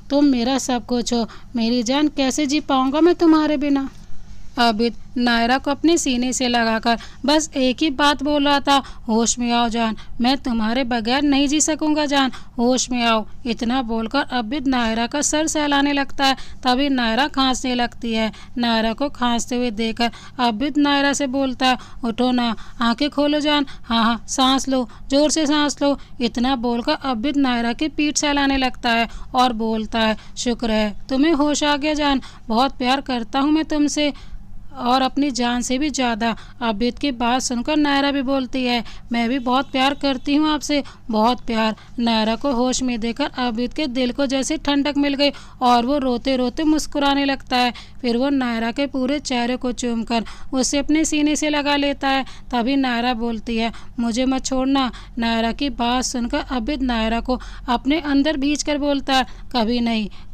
तुम मेरा सब कुछ हो, मेरी जान कैसे जी पाऊंगा मैं तुम्हारे बिना। अभित नायरा को अपने सीने से लगाकर बस एक ही बात बोल रहा था, होश में आओ जान, मैं तुम्हारे बगैर नहीं जी सकूंगा जान, होश में आओ। इतना बोलकर अभित नायरा का सर सहलाने लगता है। तभी नायरा खांसने लगती है। नायरा को खांसते हुए देखकर अभित नायरा से बोलता है, उठो ना, आंखें खोलो जान, हाँ हाँ सांस लो, जोर से सांस लो। इतना बोलकर अभित नायरा की पीठ सहलाने लगता है और बोलता है, शुक्र है तुम्हें होश आ गया जान, बहुत प्यार करता हूँ मैं तुमसे और अपनी जान से भी ज़्यादा। अभित की बात सुनकर नायरा भी बोलती है, मैं भी बहुत प्यार करती हूँ आपसे, बहुत प्यार। नायरा को होश में देकर अभित के दिल को जैसे ठंडक मिल गई और वो रोते रोते मुस्कुराने लगता है। फिर वो नायरा के पूरे चेहरे को चूमकर उसे अपने सीने से लगा लेता है। तभी नायरा बोलती है, मुझे मत छोड़ना। नायरा की बात सुनकर अभित नायरा को अपने अंदर भींच कर बोलता है,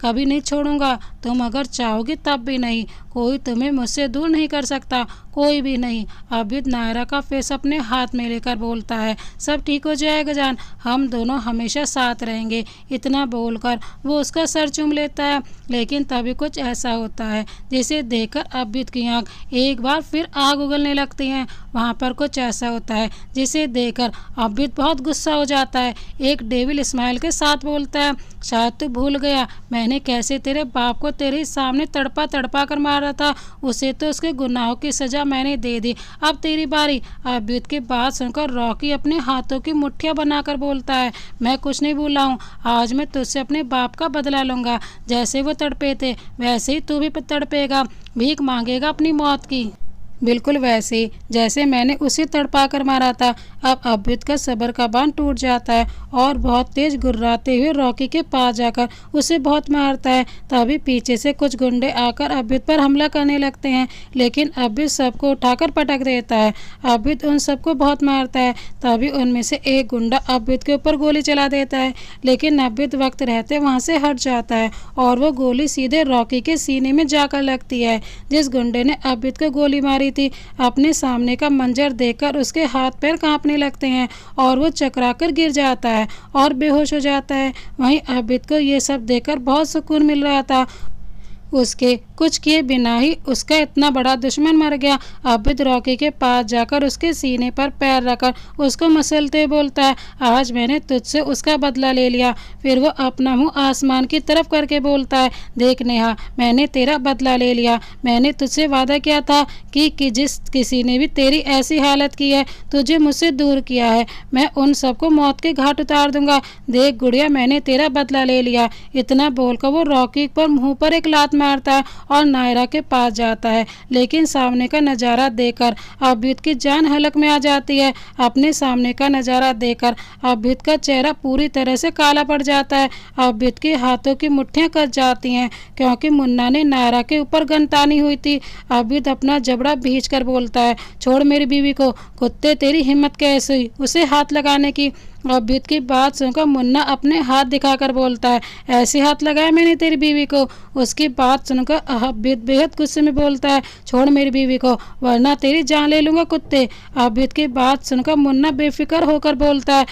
कभी नहीं छोड़ूंगा, तुम अगर चाहोगी तब भी नहीं, कोई तुम्हें मुझसे दूर नहीं कर सकता, कोई भी नहीं। अभित नायरा का फेस अपने हाथ में लेकर बोलता है, सब ठीक हो जाएगा जान, हम दोनों हमेशा साथ रहेंगे। इतना बोलकर वो उसका सर चूम लेता है। लेकिन तभी कुछ ऐसा होता है जिसे देखकर अभित की आंख एक बार फिर आग उगलने लगती हैं। वहाँ पर कुछ ऐसा होता है जिसे देखकर अभित बहुत गुस्सा हो जाता है। एक डेविल स्माइल के साथ बोलता है, शायद तू भूल गया मैंने कैसे तेरे बाप को तेरे सामने तड़पा तड़पा कर मारा था, उसे तो उसके गुनाहों की सजा मैंने दे दी, अब तेरी बारी। अभित की बात सुनकर रॉकी अपने हाथों की मुट्ठियां बनाकर बोलता है, मैं कुछ नहीं भूला हूँ, आज मैं तुझसे अपने बाप का बदला लूंगा, जैसे वो तड़पे थे वैसे ही तू भी तड़पेगा, भीख मांगेगा अपनी मौत की, बिल्कुल वैसे जैसे मैंने उसे तड़पा कर मारा था। अब अभित का सब्र का बांध टूट जाता है और बहुत तेज गुर्राते हुए रॉकी के पास जाकर उसे बहुत मारता है। तभी पीछे से कुछ गुंडे आकर अभित पर हमला करने लगते हैं, लेकिन अभित सबको उठाकर पटक देता है। अभित उन सबको बहुत मारता है। तभी उनमें से एक गुंडा अभित के ऊपर गोली चला देता है, लेकिन अभित वक्त रहते वहाँ से हट जाता है और वो गोली सीधे रॉकी के सीने में जाकर लगती है। जिस गुंडे ने अभित को गोली मारी थी, अपने सामने का मंजर देखकर उसके हाथ पैर कांपने लगते हैं और वो चकराकर गिर जाता है और बेहोश हो जाता है। वहीं अभित को ये सब देखकर बहुत सुकून मिल रहा था, उसके कुछ किए बिना ही उसका इतना बड़ा दुश्मन मर गया। अभित रॉकी के पास जाकर उसके सीने पर पैर रखकर उसको मसलते बोलता है, आज मैंने तुझसे उसका बदला ले लिया। फिर वो अपना मुंह आसमान की तरफ करके बोलता है, देख नेहा, मैंने तेरा बदला ले लिया, मैंने तुझसे वादा किया था कि जिस किसी ने भी तेरी ऐसी हालत की है, तुझे मुझसे दूर किया है, मैं उन सबको मौत के घाट उतार दूंगा। देख गुड़िया, मैंने तेरा बदला ले लिया। इतना बोलकर वो रॉकी पर मुंह पर एक लात मारता है और नायरा के पास जाता है, लेकिन सामने का नज़ारा देखकर अभित की जान हलक में आ जाती है। अपने सामने का नज़ारा देखकर अभित का चेहरा पूरी तरह से काला पड़ जाता है। अभित के हाथों की मुट्ठियां कस जाती हैं, क्योंकि मुन्ना ने नायरा के ऊपर गन तानी हुई थी। अभित अपना जबड़ा भींच कर बोलता है, छोड़ मेरी बीवी को, कुत्ते तेरी हिम्मत कैसे हुई उसे हाथ लगाने की। अभित की बात सुनकर मुन्ना अपने हाथ दिखाकर बोलता है, ऐसे हाथ लगाया मैंने तेरी बीवी को। उसकी बात सुनकर अभित बेहद गुस्से में बोलता है, छोड़ मेरी बीवी को वरना तेरी जान ले लूंगा कुत्ते। अभित की बात सुनकर मुन्ना बेफिक्र होकर बोलता है,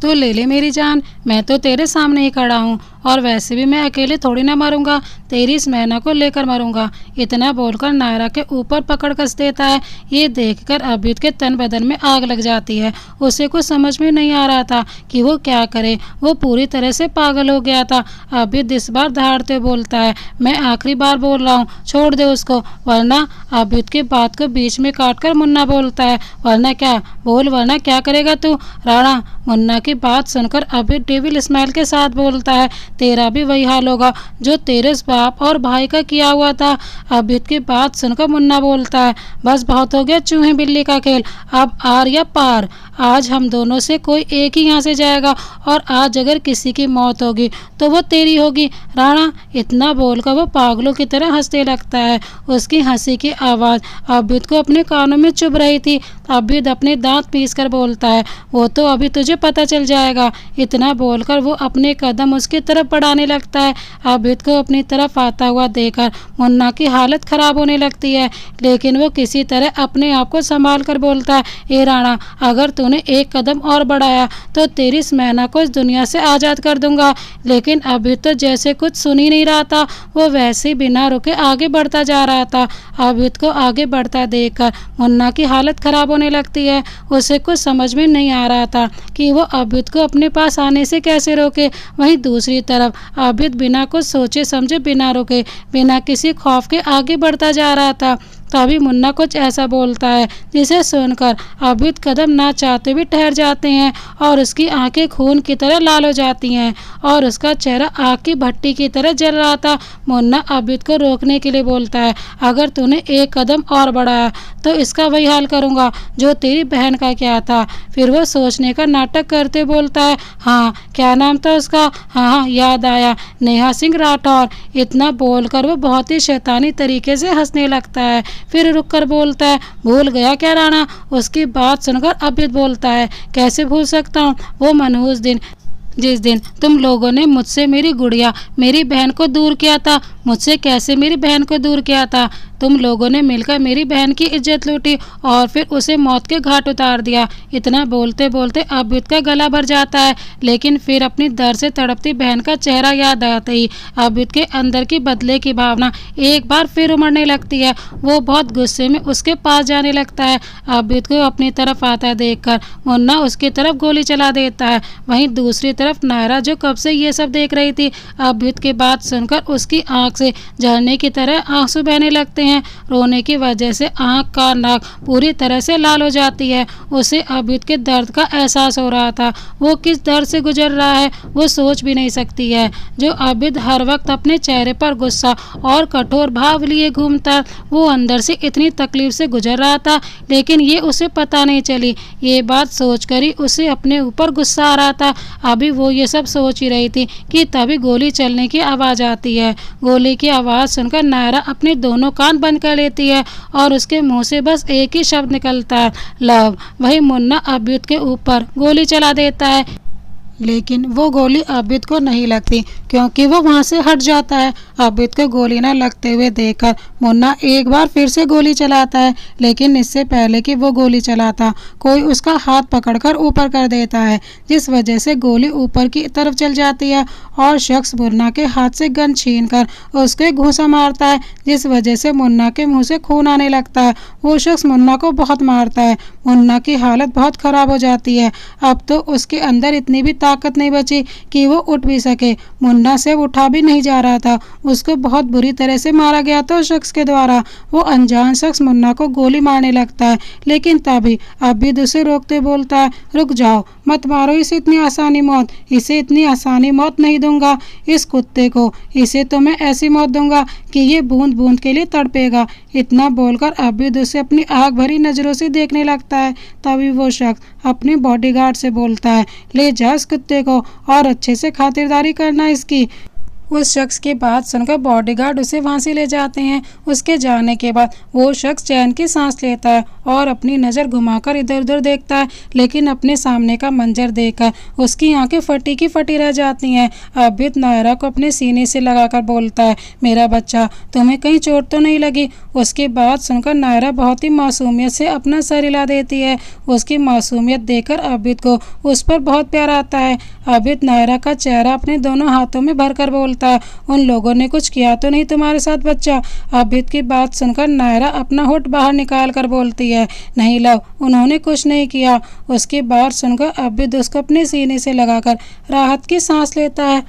तो ले ले मेरी जान, मैं तो तेरे सामने ही खड़ा हूँ और वैसे भी मैं अकेले थोड़ी ना मरूंगा, तेरी इस मैना को लेकर मरूंगा। इतना बोलकर नायरा के ऊपर पकड़ कस देता है। ये देखकर अभ्युत के तन बदन में आग लग जाती है। उसे कुछ समझ में नहीं आ रहा था कि वो क्या करे। वो पूरी तरह से पागल हो गया था। अभ्युत इस बार दहाड़ते बोलता है, मैं आखिरी बार बोल रहा हूँ, छोड़ दे उसको, वरना। अभ्युत की बात को बीच में काटकर मुन्ना बोलता है, वरना क्या? बोल, वरना क्या करेगा तू? राणा। मुन्ना की बात सुनकर अभ्युत डेविल स्माइल के साथ बोलता है, तेरा भी वही हाल होगा जो तेरे बाप और भाई का किया हुआ था। अभ्युत की बात सुनकर मुन्ना बोलता है, बस बहुत हो गया चूहे बिल्ली का खेल, अब आर या पार। आज हम दोनों से कोई एक ही यहाँ से जाएगा, और आज अगर किसी की मौत होगी तो वो तेरी होगी, राणा। इतना बोलकर वो पागलों की तरह हंसने लगता है। उसकी हंसी की आवाज़ अभ्युत को अपने कानों में चुभ रही थी। अभ्युत अपने दांत पीसकर बोलता है, वो तो अभी तुझे पता चल जाएगा। इतना बोलकर वो अपने कदम उसकी तरफ बढ़ाने लगता है। अभ्युत को अपनी तरफ आता हुआ देखकर मुन्ना की हालत खराब होने लगती है, लेकिन वो किसी तरह अपने आप को संभाल कर बोलता है, ए राणा, अगर तूने एक कदम और बढ़ाया तो तेरी इस मैना को इस दुनिया से आज़ाद कर दूंगा। लेकिन अभ्युत तो जैसे कुछ सुन ही नहीं रहा था, वो वैसे ही बिना रुके आगे बढ़ता जा रहा था। अभ्युत को आगे बढ़ता देखकर मुन्ना की हालत खराब होने लगती है। उसे कुछ समझ में नहीं आ रहा था कि वो अभ्युत को अपने पास आने से कैसे रोके। वहीं दूसरी तरफ अभ्युत बिना कुछ सोचे समझे, बिना रुके, बिना किसी खौफ के आगे बढ़ता जा रहा था। तभी मुन्ना कुछ ऐसा बोलता है जिसे सुनकर अभ्युत कदम ना चाहते भी ठहर जाते हैं, और उसकी आंखें खून की तरह लाल हो जाती हैं और उसका चेहरा आग की भट्टी की तरह जल रहा था। मुन्ना अभ्युत को रोकने के लिए बोलता है, अगर तूने एक कदम और बढ़ाया तो इसका वही हाल करूँगा जो तेरी बहन का किया था। फिर वो सोचने का नाटक करते बोलता है, हाँ, क्या नाम था उसका? हाँ, याद आया, नेहा सिंह राठौर। इतना बोलकर वो बहुत ही शैतानी तरीके से हंसने लगता है। फिर रुककर बोलता है, भूल गया क्या राणा? उसकी बात सुनकर अभ्युत बोलता है, कैसे भूल सकता हूँ वो मनहूस दिन, जिस दिन तुम लोगों ने मुझसे मेरी गुड़िया, मेरी बहन को दूर किया था। मुझसे कैसे मेरी बहन को दूर किया था? तुम लोगों ने मिलकर मेरी बहन की इज्जत लूटी और फिर उसे मौत के घाट उतार दिया। इतना बोलते बोलते अभ्युत का गला भर जाता है, लेकिन फिर अपनी दर्द से तड़पती बहन का चेहरा याद आते ही अभ्युत के अंदर की बदले की भावना एक बार फिर उमड़ने लगती है। वो बहुत गुस्से में उसके पास जाने लगता है। अभ्युत को अपनी तरफ आता देखकर मुन्ना उसकी तरफ गोली चला देता है। वहीं दूसरी तरफ नायरा, जो कब से ये सब देख रही थी, अभ्युत की बात सुनकर उसकी आंख से झरने की तरह आंसू बहने लगते हैं। रोने की वजह से आंख का नाक पूरी तरह से लाल हो जाती है। उसे अभ्युत के दर्द का एहसास हो रहा था। वो किस दर्द से गुजर रहा है वो सोच भी नहीं सकती है। जो अभ्युत हर वक्त अपने चेहरे पर गुस्सा और कठोर भाव लिए घूमता, वो अंदर से इतनी तकलीफ से गुजर रहा था, लेकिन ये उसे पता नहीं चली। ये बात सोचकर ही उसे अपने ऊपर गुस्सा आ रहा था। अभी वो ये सब सोच ही रही थी कि तभी गोली चलने की आवाज़ आती है। गोली की आवाज़ सुनकर नायरा अपने दोनों कान बंद कर लेती है और उसके मुंह से बस एक ही शब्द निकलता है, लव। वही मुन्ना अभ्युत के ऊपर गोली चला देता है, लेकिन वो गोली अभ्युत को नहीं लगती क्योंकि वो वहाँ से हट जाता है। अभ्युत को गोली न लगते हुए देखकर मुन्ना एक बार फिर से गोली चलाता है, लेकिन इससे पहले कि वो गोली चलाता, कोई उसका हाथ पकड़कर ऊपर कर देता है, जिस वजह से गोली ऊपर की तरफ चल जाती है और शख्स मुन्ना के हाथ से गन छीनकर उसके घूंसा मारता है, जिस वजह से मुन्ना के मुंह से खून आने लगता है। वो शख्स मुन्ना को बहुत मारता है। मुन्ना की हालत बहुत खराब हो जाती है। अब तो उसके अंदर इतनी भी ताकत नहीं बची कि वो उठ भी सके। मुन्ना से उठा भी नहीं जा रहा था। उसको बहुत बुरी तरह से मारा गया था उस शख्स के द्वारा। वो अनजान शख्स मुन्ना को गोली मारने लगता है, लेकिन तभी अभ्युत उसे रोकते बोलता है, रुक जाओ, मत मारो इसे इतनी आसानी मौत। इसे इतनी आसानी मौत नहीं दूंगा। इस कुत्ते को, इसे तो मैं ऐसी मौत दूंगा कि ये बूंद बूंद के लिए तड़पेगा। इतना बोलकर अभ्युत उसे अपनी आग भरी नजरों से देखने लगता है। तभी वो शख्स अपने बॉडीगार्ड से बोलता है, ले जा इस कुत्ते को और अच्छे से खातिरदारी करना इसकी। उस शख्स की बात सुनकर बॉडीगार्ड उसे वहां से ले जाते हैं। उसके जाने के बाद वो शख्स चैन की सांस लेता है और अपनी नज़र घुमाकर इधर उधर देखता है, लेकिन अपने सामने का मंजर देखकर उसकी आंखें फटी की फटी रह जाती हैं। आबिद नायरा को अपने सीने से लगाकर बोलता है, मेरा बच्चा, तुम्हें कहीं चोट तो नहीं लगी? उसकी बात सुनकर नायरा बहुत ही मासूमियत से अपना सर हिला देती है। उसकी मासूमियत देखकर आबिद को उस पर बहुत प्यार आता है। आबिद नायरा का चेहरा अपने दोनों हाथों में भरकर बोलता है, उन लोगों ने कुछ किया तो नहीं तुम्हारे साथ बच्चा? आबिद की बात सुनकर नायरा अपना होठ बाहर निकाल कर बोलती है, नहीं लव, उन्होंने कुछ नहीं किया। उसकी बात सुनकर आबिद उसको अपने सीने से लगाकर राहत की सांस लेता है।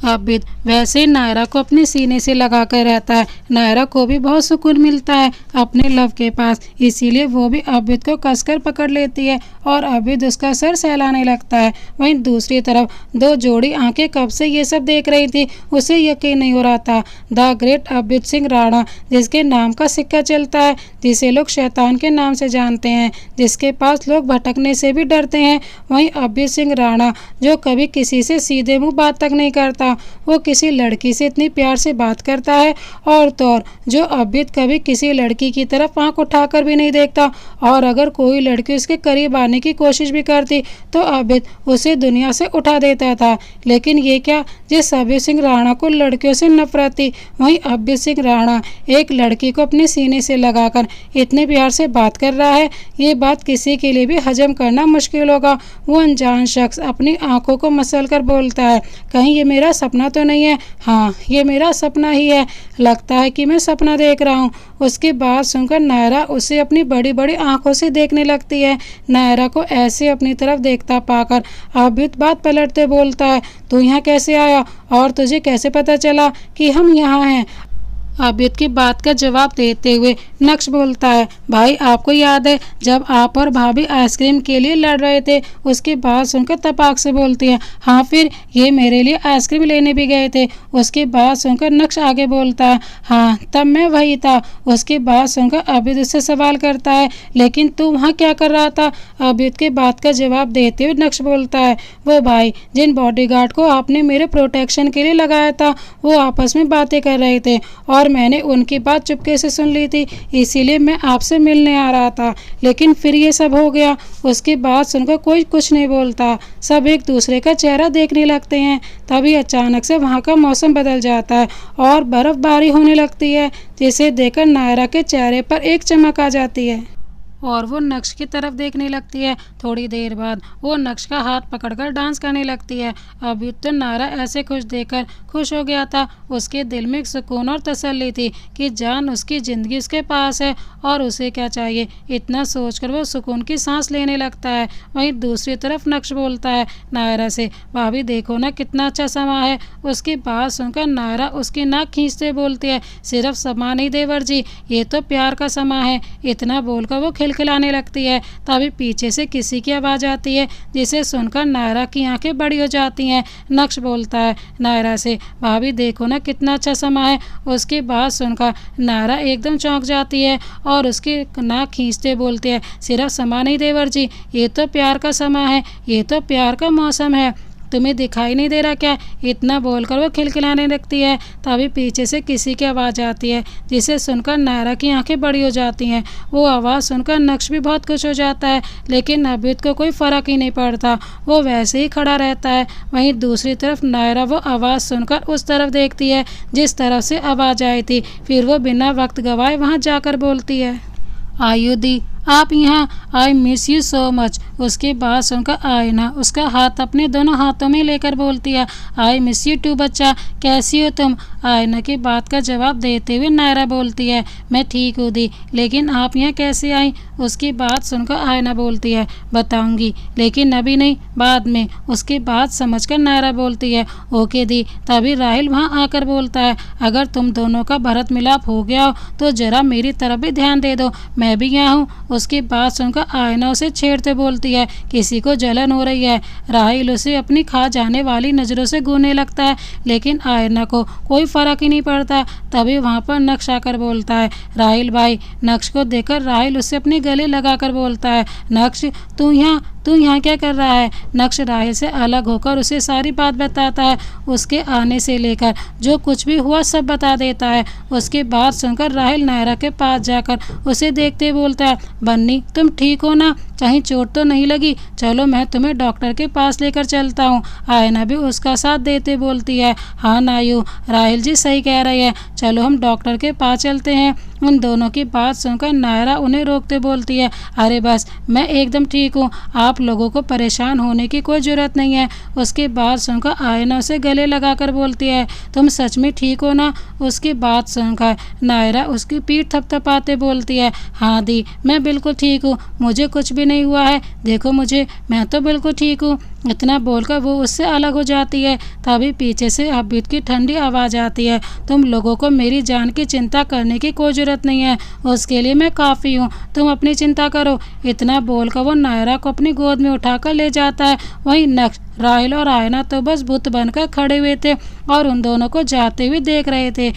आबिद वैसे ही नायरा को अपने सीने से लगा कर रहता है। नायरा को भी बहुत सुकून मिलता है अपने लव के पास, इसीलिए वो भी आबिद को कसकर पकड़ लेती है और आबिद उसका सर सहलाने लगता है। वहीं दूसरी तरफ दो जोड़ी आंखें कब से ये सब देख रही थी, उसे यकीन नहीं हो रहा था। द ग्रेट आबिद सिंह राणा, जिसके नाम का सिक्का चलता है, जिसे लोग शैतान के नाम से जानते हैं, जिसके पास लोग भटकने से भी डरते हैं, वहीं आबिद सिंह राणा जो कभी किसी से सीधे मुंह बात तक नहीं करता, वो किसी लड़की से इतनी प्यार से बात करता है। और तो और जो आबिद कभी किसी लड़की की तरफ आंख उठाकर भी नहीं देखता, और अगर कोई लड़की उसके करीब आने की कोशिश भी करती तो आबिद उसे दुनिया से उठा देता था। लेकिन ये क्या, जिस आबिद सिंह राणा को लड़कियों से नफरत थी, वहीं आबिद सिंह राणा एक लड़की को अपने सीने से लगाकर इतने प्यार से बात कर रहा है। ये बात किसी के लिए भी हजम करना मुश्किल होगा। वो अनजान शख्स अपनी आंखों को मसल कर बोलता है, कहीं ये मेरा सपना तो नहीं है? हाँ, ये मेरा सपना ही है, लगता है कि मैं सपना देख रहा हूँ। उसकी बात सुनकर नायरा उसे अपनी बड़ी बड़ी आंखों से देखने लगती है। नायरा को ऐसे अपनी तरफ देखता पाकर आबिद बात पलटते बोलता है, तू यहाँ कैसे आया और तुझे कैसे पता चला कि हम यहाँ हैं? आबिद की बात का जवाब देते हुए नक्श बोलता है, भाई आपको याद है जब आप और भाभी आइसक्रीम के लिए लड़ रहे थे? उसकी बात सुनकर तपाक से बोलती है, हाँ फिर ये मेरे लिए आइसक्रीम लेने भी गए थे। उसकी बात सुनकर नक्श आगे बोलता है, हाँ तब मैं वही था। उसकी बात सुनकर आबिद उससे सवाल करता है, लेकिन तू वहाँ क्या कर रहा था? आबिद की बात का जवाब देते हुए नक्श बोलता है, वो भाई जिन बॉडीगार्ड को आपने मेरे प्रोटेक्शन के लिए लगाया था, वो आपस में बातें कर रहे थे और मैंने उनकी बात चुपके से सुन ली थी, इसीलिए मैं आपसे मिलने आ रहा था, लेकिन फिर ये सब हो गया। उसकी बात सुनकर कोई कुछ नहीं बोलता, सब एक दूसरे का चेहरा देखने लगते हैं। तभी अचानक से वहाँ का मौसम बदल जाता है और बर्फबारी होने लगती है, जिसे देखकर नायरा के चेहरे पर एक चमक आ जाती है और वो नक्श की तरफ देखने लगती है। थोड़ी देर बाद वो नक्श का हाथ पकड़कर डांस करने लगती है। अभी तो नायरा ऐसे खुश देखकर खुश हो गया था। उसके दिल में एक सुकून और तसल्ली थी कि जान उसकी ज़िंदगी उसके पास है और उसे क्या चाहिए। इतना सोचकर वो सुकून की सांस लेने लगता है। वहीं दूसरी तरफ नक्श बोलता है नायरा से, भाभी देखो ना कितना अच्छा समा है। उसकी बात सुनकर नायरा उसकी नाक खींचते बोलती है, सिर्फ समा नहीं देवर जी, ये तो प्यार का समा है। इतना बोलकर वो खिलखिलाने लगती है। तभी पीछे से किसी की आवाज़ आती है, जिसे सुनकर नायरा की आंखें बड़ी हो जाती हैं। नक्श बोलता है नायरा से, भाभी देखो ना कितना अच्छा समा है। उसकी बात सुनकर नायरा एकदम चौंक जाती है और उसकी नाक खींचते बोलती है, सिर्फ समा नहीं देवर जी, ये तो प्यार का समा है, ये तो प्यार का मौसम है, तुम्हें दिखाई नहीं दे रहा क्या? इतना बोलकर वो खिलखिलाने लगती है। तभी पीछे से किसी की आवाज़ आती है, जिसे सुनकर नायरा की आंखें बड़ी हो जाती हैं। वो आवाज़ सुनकर नक्श भी बहुत खुश हो जाता है, लेकिन आबिद को कोई फ़र्क ही नहीं पड़ता, वो वैसे ही खड़ा रहता है। वहीं दूसरी तरफ नायरा वो आवाज़ सुनकर उस तरफ देखती है जिस तरफ से आवाज़ आई थी। फिर वो बिना वक्त गवाए वहाँ जाकर बोलती है, आयुधि आप यहाँ, I miss you so much. उसकी बात सुनकर आयना उसका हाथ अपने दोनों हाथों में लेकर बोलती है, आई मिस यू टू बच्चा, कैसी हो तुम? आयना की बात का जवाब देते हुए नायरा बोलती है, मैं ठीक हूँ दी, लेकिन आप यहाँ कैसे आई? उसकी बात सुनकर आयना बोलती है, बताऊंगी लेकिन अभी नहीं, बाद में। उसकी बात समझकर नायरा बोलती है, ओके दी। तभी राहिल वहाँ आकर बोलता है, अगर तुम दोनों का भरत मिलाप हो गया हो तो जरा मेरी तरफ भी ध्यान दे दो, मैं भी यहाँ हूँ। उसकी बात सुनकर आयना उसे छेड़ते बोलती है, किसी को जलन हो रही है। राहिल उसे अपनी खा जाने वाली नज़रों से घूरने लगता है, लेकिन आयना को कोई फ़र्क ही नहीं पड़ता। तभी वहाँ पर नक्श आकर बोलता है, राहिल भाई। नक्श को देखकर राहिल उससे अपने गले लगाकर बोलता है, नक्श तू यहाँ, तू यहाँ क्या कर रहा है। नक्श राहिल से अलग होकर उसे सारी बात बताता है। उसके आने से लेकर जो कुछ भी हुआ सब बता देता है। उसकी बात सुनकर राहिल नायरा के पास जाकर उसे देखते बोलता है, बन्नी तुम ठीक हो ना, कहीं चोट तो नहीं लगी। चलो मैं तुम्हें डॉक्टर के पास लेकर चलता हूँ। आयना भी उसका साथ देते बोलती है, हाँ नायू, राहिल जी सही कह रहे हैं, चलो हम डॉक्टर के पास चलते हैं। उन दोनों की बात सुनकर नायरा उन्हें रोकते बोलती है, अरे बस मैं एकदम ठीक हूँ, आप लोगों को परेशान होने की कोई ज़रूरत नहीं है। उसकी बात सुनकर आयना उसे गले लगाकर बोलती है, तुम सच में ठीक हो ना। उसकी बात सुनकर नायरा उसकी पीठ थपथपाते बोलती है, हाँ दी मैं बिल्कुल ठीक हूँ, मुझे कुछ भी नहीं हुआ है, देखो मुझे, मैं तो बिल्कुल ठीक हूँ। इतना बोलकर वो उससे अलग हो जाती है। तभी पीछे से आबिद की ठंडी आवाज़ आती है, तुम लोगों को मेरी जान की चिंता करने की कोई ज़रूरत नहीं है, उसके लिए मैं काफ़ी हूँ, तुम अपनी चिंता करो। इतना बोलकर वो नायरा को अपनी गोद में उठाकर ले जाता है। वहीं नक्श, राहिल और आयना तो बस बुत बनकर खड़े हुए थे और उन दोनों को जाते हुए देख रहे थे।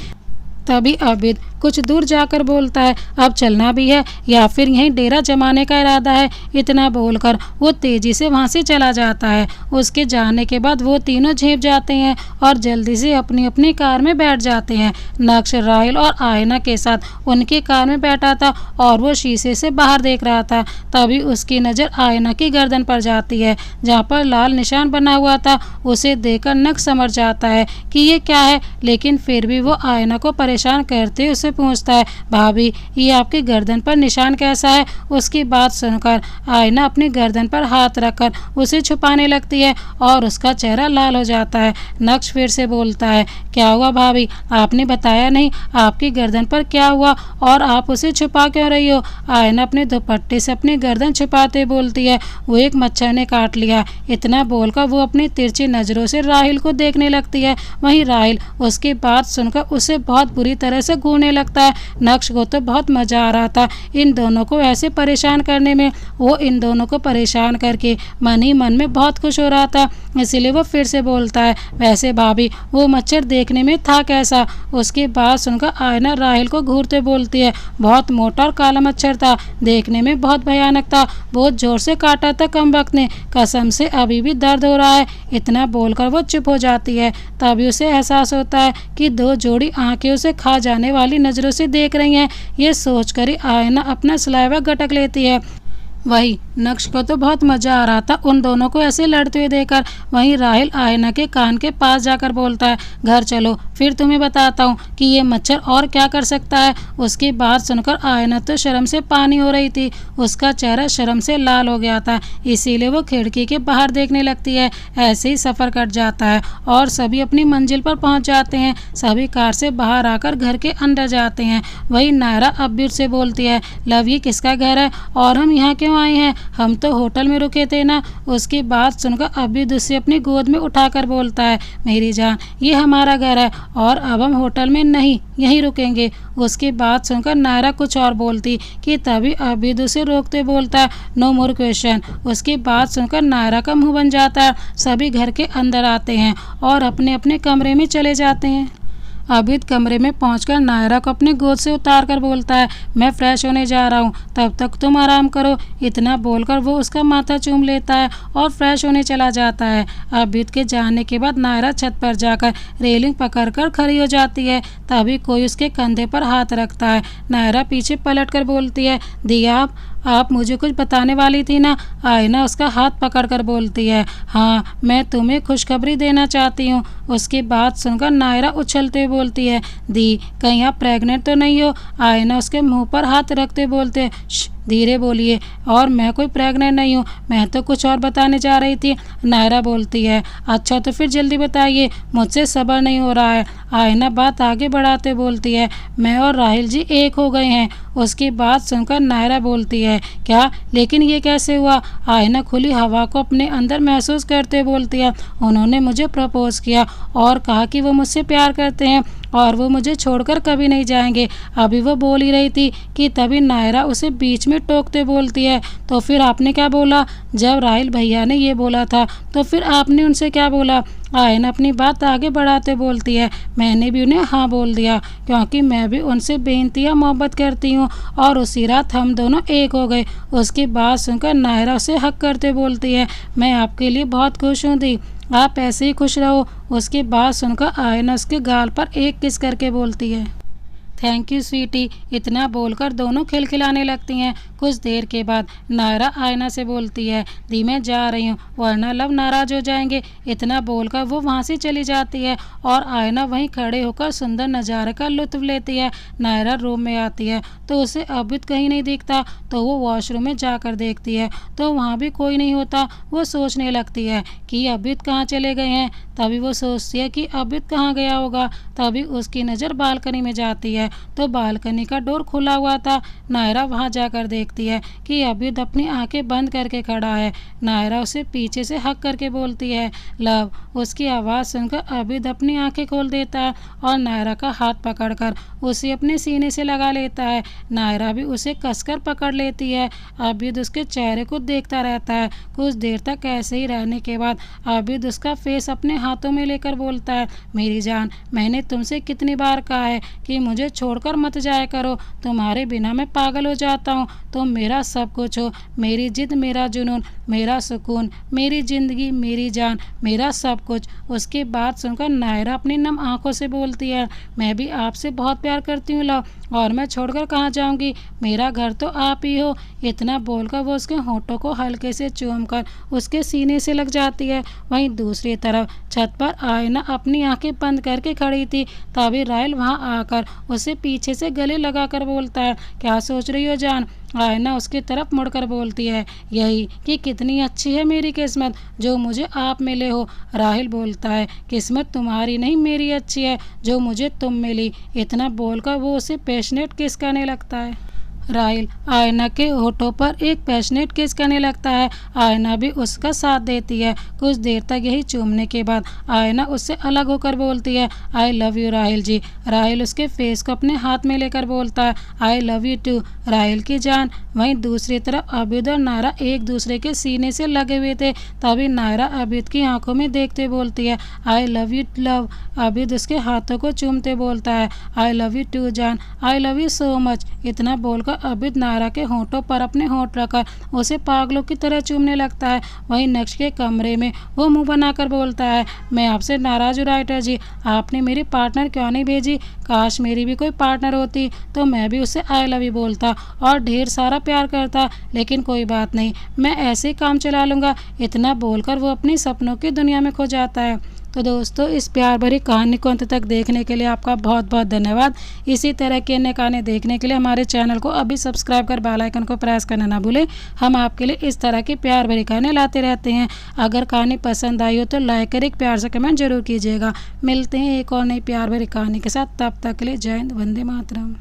तभी आबिद कुछ दूर जाकर बोलता है, अब चलना भी है या फिर यहीं डेरा जमाने का इरादा है। इतना बोलकर वो तेजी से वहाँ से चला जाता है। उसके जाने के बाद वो तीनों झेप जाते हैं और जल्दी से अपनी अपनी कार में बैठ जाते हैं। नक्श राहिल और आयना के साथ उनकी कार में बैठा था और वो शीशे से बाहर देख रहा था। तभी उसकी नज़र आयना की गर्दन पर जाती है जहाँ पर लाल निशान बना हुआ था। उसे देखकर नक्श समझ जाता है कि ये क्या है, लेकिन फिर भी वो आयना को परेशान करते उसे पूछता है, भाभी ये आपकी गर्दन पर निशान कैसा है। उसकी बात सुनकर आयना अपनी गर्दन पर हाथ रखकर उसे छुपाने लगती है और उसका चेहरा लाल हो जाता है। नक्श फिर से बोलता है, क्या हुआ भाभी, आपने बताया नहीं आपकी गर्दन पर क्या हुआ और आप उसे छुपा क्यों रही हो। आयना अपने दुपट्टे से अपनी गर्दन छुपाते बोलती है, वो एक मच्छर ने काट लिया। इतना बोलकर वो अपनी तिरछी नज़रों से राहिल को देखने लगती है। वहीं राहिल उसकी बात सुनकर उसे बहुत बुरी तरह से घूरने लगता है। नक्श को तो बहुत मज़ा आ रहा था इन दोनों को ऐसे परेशान करने में। वो इन दोनों को परेशान करके मन ही मन में बहुत खुश हो रहा था। इसीलिए वो फिर से बोलता है, वैसे भाभी वो मच्छर देखने में था कैसा। उसकी बात सुनकर आयना राहिल को घूरते बोलती है, बहुत मोटा और काला मच्छर था, देखने में बहुत भयानक था, बहुत जोर से काटा था कमबख्त ने, कसम से अभी भी दर्द हो रहा है। इतना बोलकर वो चुप हो जाती है। तभी उसे एहसास होता है कि दो जोड़ी आंखें उसे खा जाने वाली नज़रों से देख रही हैं। ये सोचकर ही आयना अपना सलाइवा गटक लेती है। वही नक्श को तो बहुत मज़ा आ रहा था उन दोनों को ऐसे लड़ते हुए देखकर। वहीं राहिल आयना के कान के पास जाकर बोलता है, घर चलो फिर तुम्हें बताता हूँ कि ये मच्छर और क्या कर सकता है। उसकी बात सुनकर आयना तो शर्म से पानी हो रही थी, उसका चेहरा शर्म से लाल हो गया था, इसीलिए वो खिड़की के बाहर देखने लगती है। ऐसे ही सफ़र कट जाता है और सभी अपनी मंजिल पर पहुँच जाते हैं। सभी कार से बाहर आकर घर के अंदर जाते हैं। वहीं नायरा अब्बी से बोलती है, लव ये किसका घर है और हम यहाँ क्यों आए हैं, हम तो होटल में रुके थे ना। उसकी बात सुनकर अब्बी उसे अपनी गोद में उठाकर बोलता है, मेरी जान ये हमारा घर है और अब हम होटल में नहीं यहीं रुकेंगे। उसकी बात सुनकर नायरा कुछ और बोलती कि तभी अब्बी उसे रोकते बोलता है, नो मोर क्वेश्चन। उसकी बात सुनकर नायरा का मुंह बन जाता है। सभी घर के अंदर आते हैं और अपने अपने कमरे में चले जाते हैं। आबिद कमरे में पहुंचकर नायरा को अपनी गोद से उतार कर बोलता है, मैं फ्रेश होने जा रहा हूं, तब तक तुम आराम करो। इतना बोलकर वो उसका माथा चूम लेता है और फ्रेश होने चला जाता है। आबिद के जाने के बाद नायरा छत पर जाकर रेलिंग पकड़कर खड़ी हो जाती है। तभी कोई उसके कंधे पर हाथ रखता है। नायरा पीछे पलटकर बोलती है, दिया आप मुझे कुछ बताने वाली थी ना। आयना उसका हाथ पकड़कर बोलती है, हाँ मैं तुम्हें खुशखबरी देना चाहती हूँ। उसकी बात सुनकर नायरा उछलते हुए बोलती है, दी कहीं आप प्रेग्नेंट तो नहीं हो। आयना उसके मुंह पर हाथ रखते बोलते हैं, धीरे बोलिए, और मैं कोई प्रेग्नेंट नहीं हूँ, मैं तो कुछ और बताने जा रही थी। नायरा बोलती है, अच्छा तो फिर जल्दी बताइए, मुझसे सब्र नहीं हो रहा है। आयना बात आगे बढ़ाते बोलती है, मैं और राहिल जी एक हो गए हैं। उसकी बात सुनकर नायरा बोलती है, क्या, लेकिन ये कैसे हुआ। आयना खुली हवा को अपने अंदर महसूस करते बोलती है, उन्होंने मुझे प्रपोज किया और कहा कि वो मुझसे प्यार करते हैं। और वो मुझे छोड़कर कभी नहीं जाएंगे। अभी वो बोल ही रही थी कि तभी नायरा उसे बीच में टोकते बोलती है, तो फिर आपने क्या बोला? जब राहिल भैया ने ये बोला था तो फिर आपने उनसे क्या बोला? आयन अपनी बात आगे बढ़ाते बोलती है, मैंने भी उन्हें हाँ बोल दिया क्योंकि मैं भी उनसे बेइंतहा मोहब्बत करती हूँ और उसी रात हम दोनों एक हो गए। उसकी बात सुनकर नायरा उसे हक करते बोलती है, मैं आपके लिए बहुत खुश हूँ दी, आप ऐसे ही खुश रहो। उसकी बात सुनकर आयन उसके गाल पर एक किस करके बोलती है, थैंक यू स्वीटी। इतना बोलकर दोनों खिलखिलाने लगती हैं। कुछ देर के बाद नायरा आयना से बोलती है, दी मैं जा रही हूँ वरना लव नाराज हो जाएंगे। इतना बोलकर वो वहाँ से चली जाती है और आयना वहीं खड़े होकर सुंदर नज़ारे का लुत्फ लेती है। नायरा रूम में आती है तो उसे अबिद कहीं नहीं दिखता, तो वो वॉशरूम में जाकर देखती है तो वहाँ भी कोई नहीं होता। वो सोचने लगती है कि अबिद कहाँ चले गए हैं। तभी वो सोचती है कि अबिद कहाँ गया होगा। तभी उसकी नज़र बालकनी में जाती है तो बालकनी का डोर खुला हुआ था। नायरा वहां जाकर देखती है कि अबिद अपनी आंखें बंद करके खड़ा है। नायरा उसे पीछे से हक करके बोलती है, लव। उसकी आवाज़ सुनकर अबिद अपनी आंखें खोल देता है और नायरा का हाथ पकड़कर उसे अपने सीने से लगा लेता है। नायरा भी उसे कसकर पकड़ लेती है। अबिद उसके चेहरे को देखता रहता है। कुछ देर तक ऐसे ही रहने के बाद अबिद उसका फेस अपने हाथों में लेकर बोलता है, मेरी जान, मैंने तुमसे कितनी बार कहा है कि मुझे छोड़कर मत जाया करो। तुम्हारे बिना मैं पागल हो जाता हूँ। तुम मेरा सब कुछ हो, मेरी जिद, मेरा जुनून, मेरा सुकून, मेरी ज़िंदगी, मेरी जान, मेरा सब कुछ। उसकी बात सुनकर नायरा अपनी नम आंखों से बोलती है, मैं भी आपसे बहुत प्यार करती हूँ लव, और मैं छोड़कर कहाँ जाऊँगी, मेरा घर तो आप ही हो। इतना बोलकर वो उसके होंठों को हल्के से चूमकर उसके सीने से लग जाती है। वहीं दूसरी तरफ छत पर आयना अपनी आंखें बंद करके खड़ी थी। तभी राहिल वहां आकर उसे पीछे से गले लगाकर बोलता है, क्या सोच रही हो जान? आयना उसकी तरफ मुड़कर बोलती है, यही कि कितनी अच्छी है मेरी किस्मत जो मुझे आप मिले हो। राहिल बोलता है, किस्मत तुम्हारी नहीं मेरी अच्छी है जो मुझे तुम मिली। इतना बोलकर वो उसे पैशनेट किस करने लगता है। राहिल आयना के होठों पर एक पैशनेट किस करने लगता है। आयना भी उसका साथ देती है। कुछ देर तक यही चूमने के बाद आयना उससे अलग होकर बोलती है, I love you Rahil ji. Rahil उसके फेस को अपने हाथ में लेकर बोलता है, I love you too Rahil की जान। वहीं दूसरी तरफ अबिद और नायरा एक दूसरे के सीने से लगे हुए थे। तभी नायरा अबिद की आंखों में देखते बोलती है, I love you love. Abid उसके हाथों को चूमते बोलता है, आई लव यू टू जान, आई लव यू सो मच। इतना बोलकर अबिद नायरा के होंठों पर अपने होंठ रखकर उसे पागलों की तरह चूमने लगता है। वहीं नेक्स्ट के कमरे में वो मुंह बनाकर बोलता है, मैं आपसे नाराज हूँ राइटर जी, आपने मेरी पार्टनर क्यों नहीं भेजी? काश मेरी भी कोई पार्टनर होती तो मैं भी उसे आई लव यू बोलता और ढेर सारा प्यार करता, लेकिन कोई बात नहीं, मैं ऐसे ही काम चला लूँगा। इतना बोलकर वो अपनी सपनों की दुनिया में खो जाता है। तो दोस्तों, इस प्यार भरी कहानी को अंत तक देखने के लिए आपका बहुत बहुत धन्यवाद। इसी तरह के अन्य कहानी देखने के लिए हमारे चैनल को अभी सब्सक्राइब कर बेल आइकन को प्रेस करना ना भूलें। हम आपके लिए इस तरह की प्यार भरी कहानी लाते रहते हैं। अगर कहानी पसंद आई हो तो लाइक कर एक प्यार से कमेंट जरूर कीजिएगा। मिलते हैं एक और नई प्यार भरी कहानी के साथ, तब तक के लिए जय हिंद, वंदे मातरम।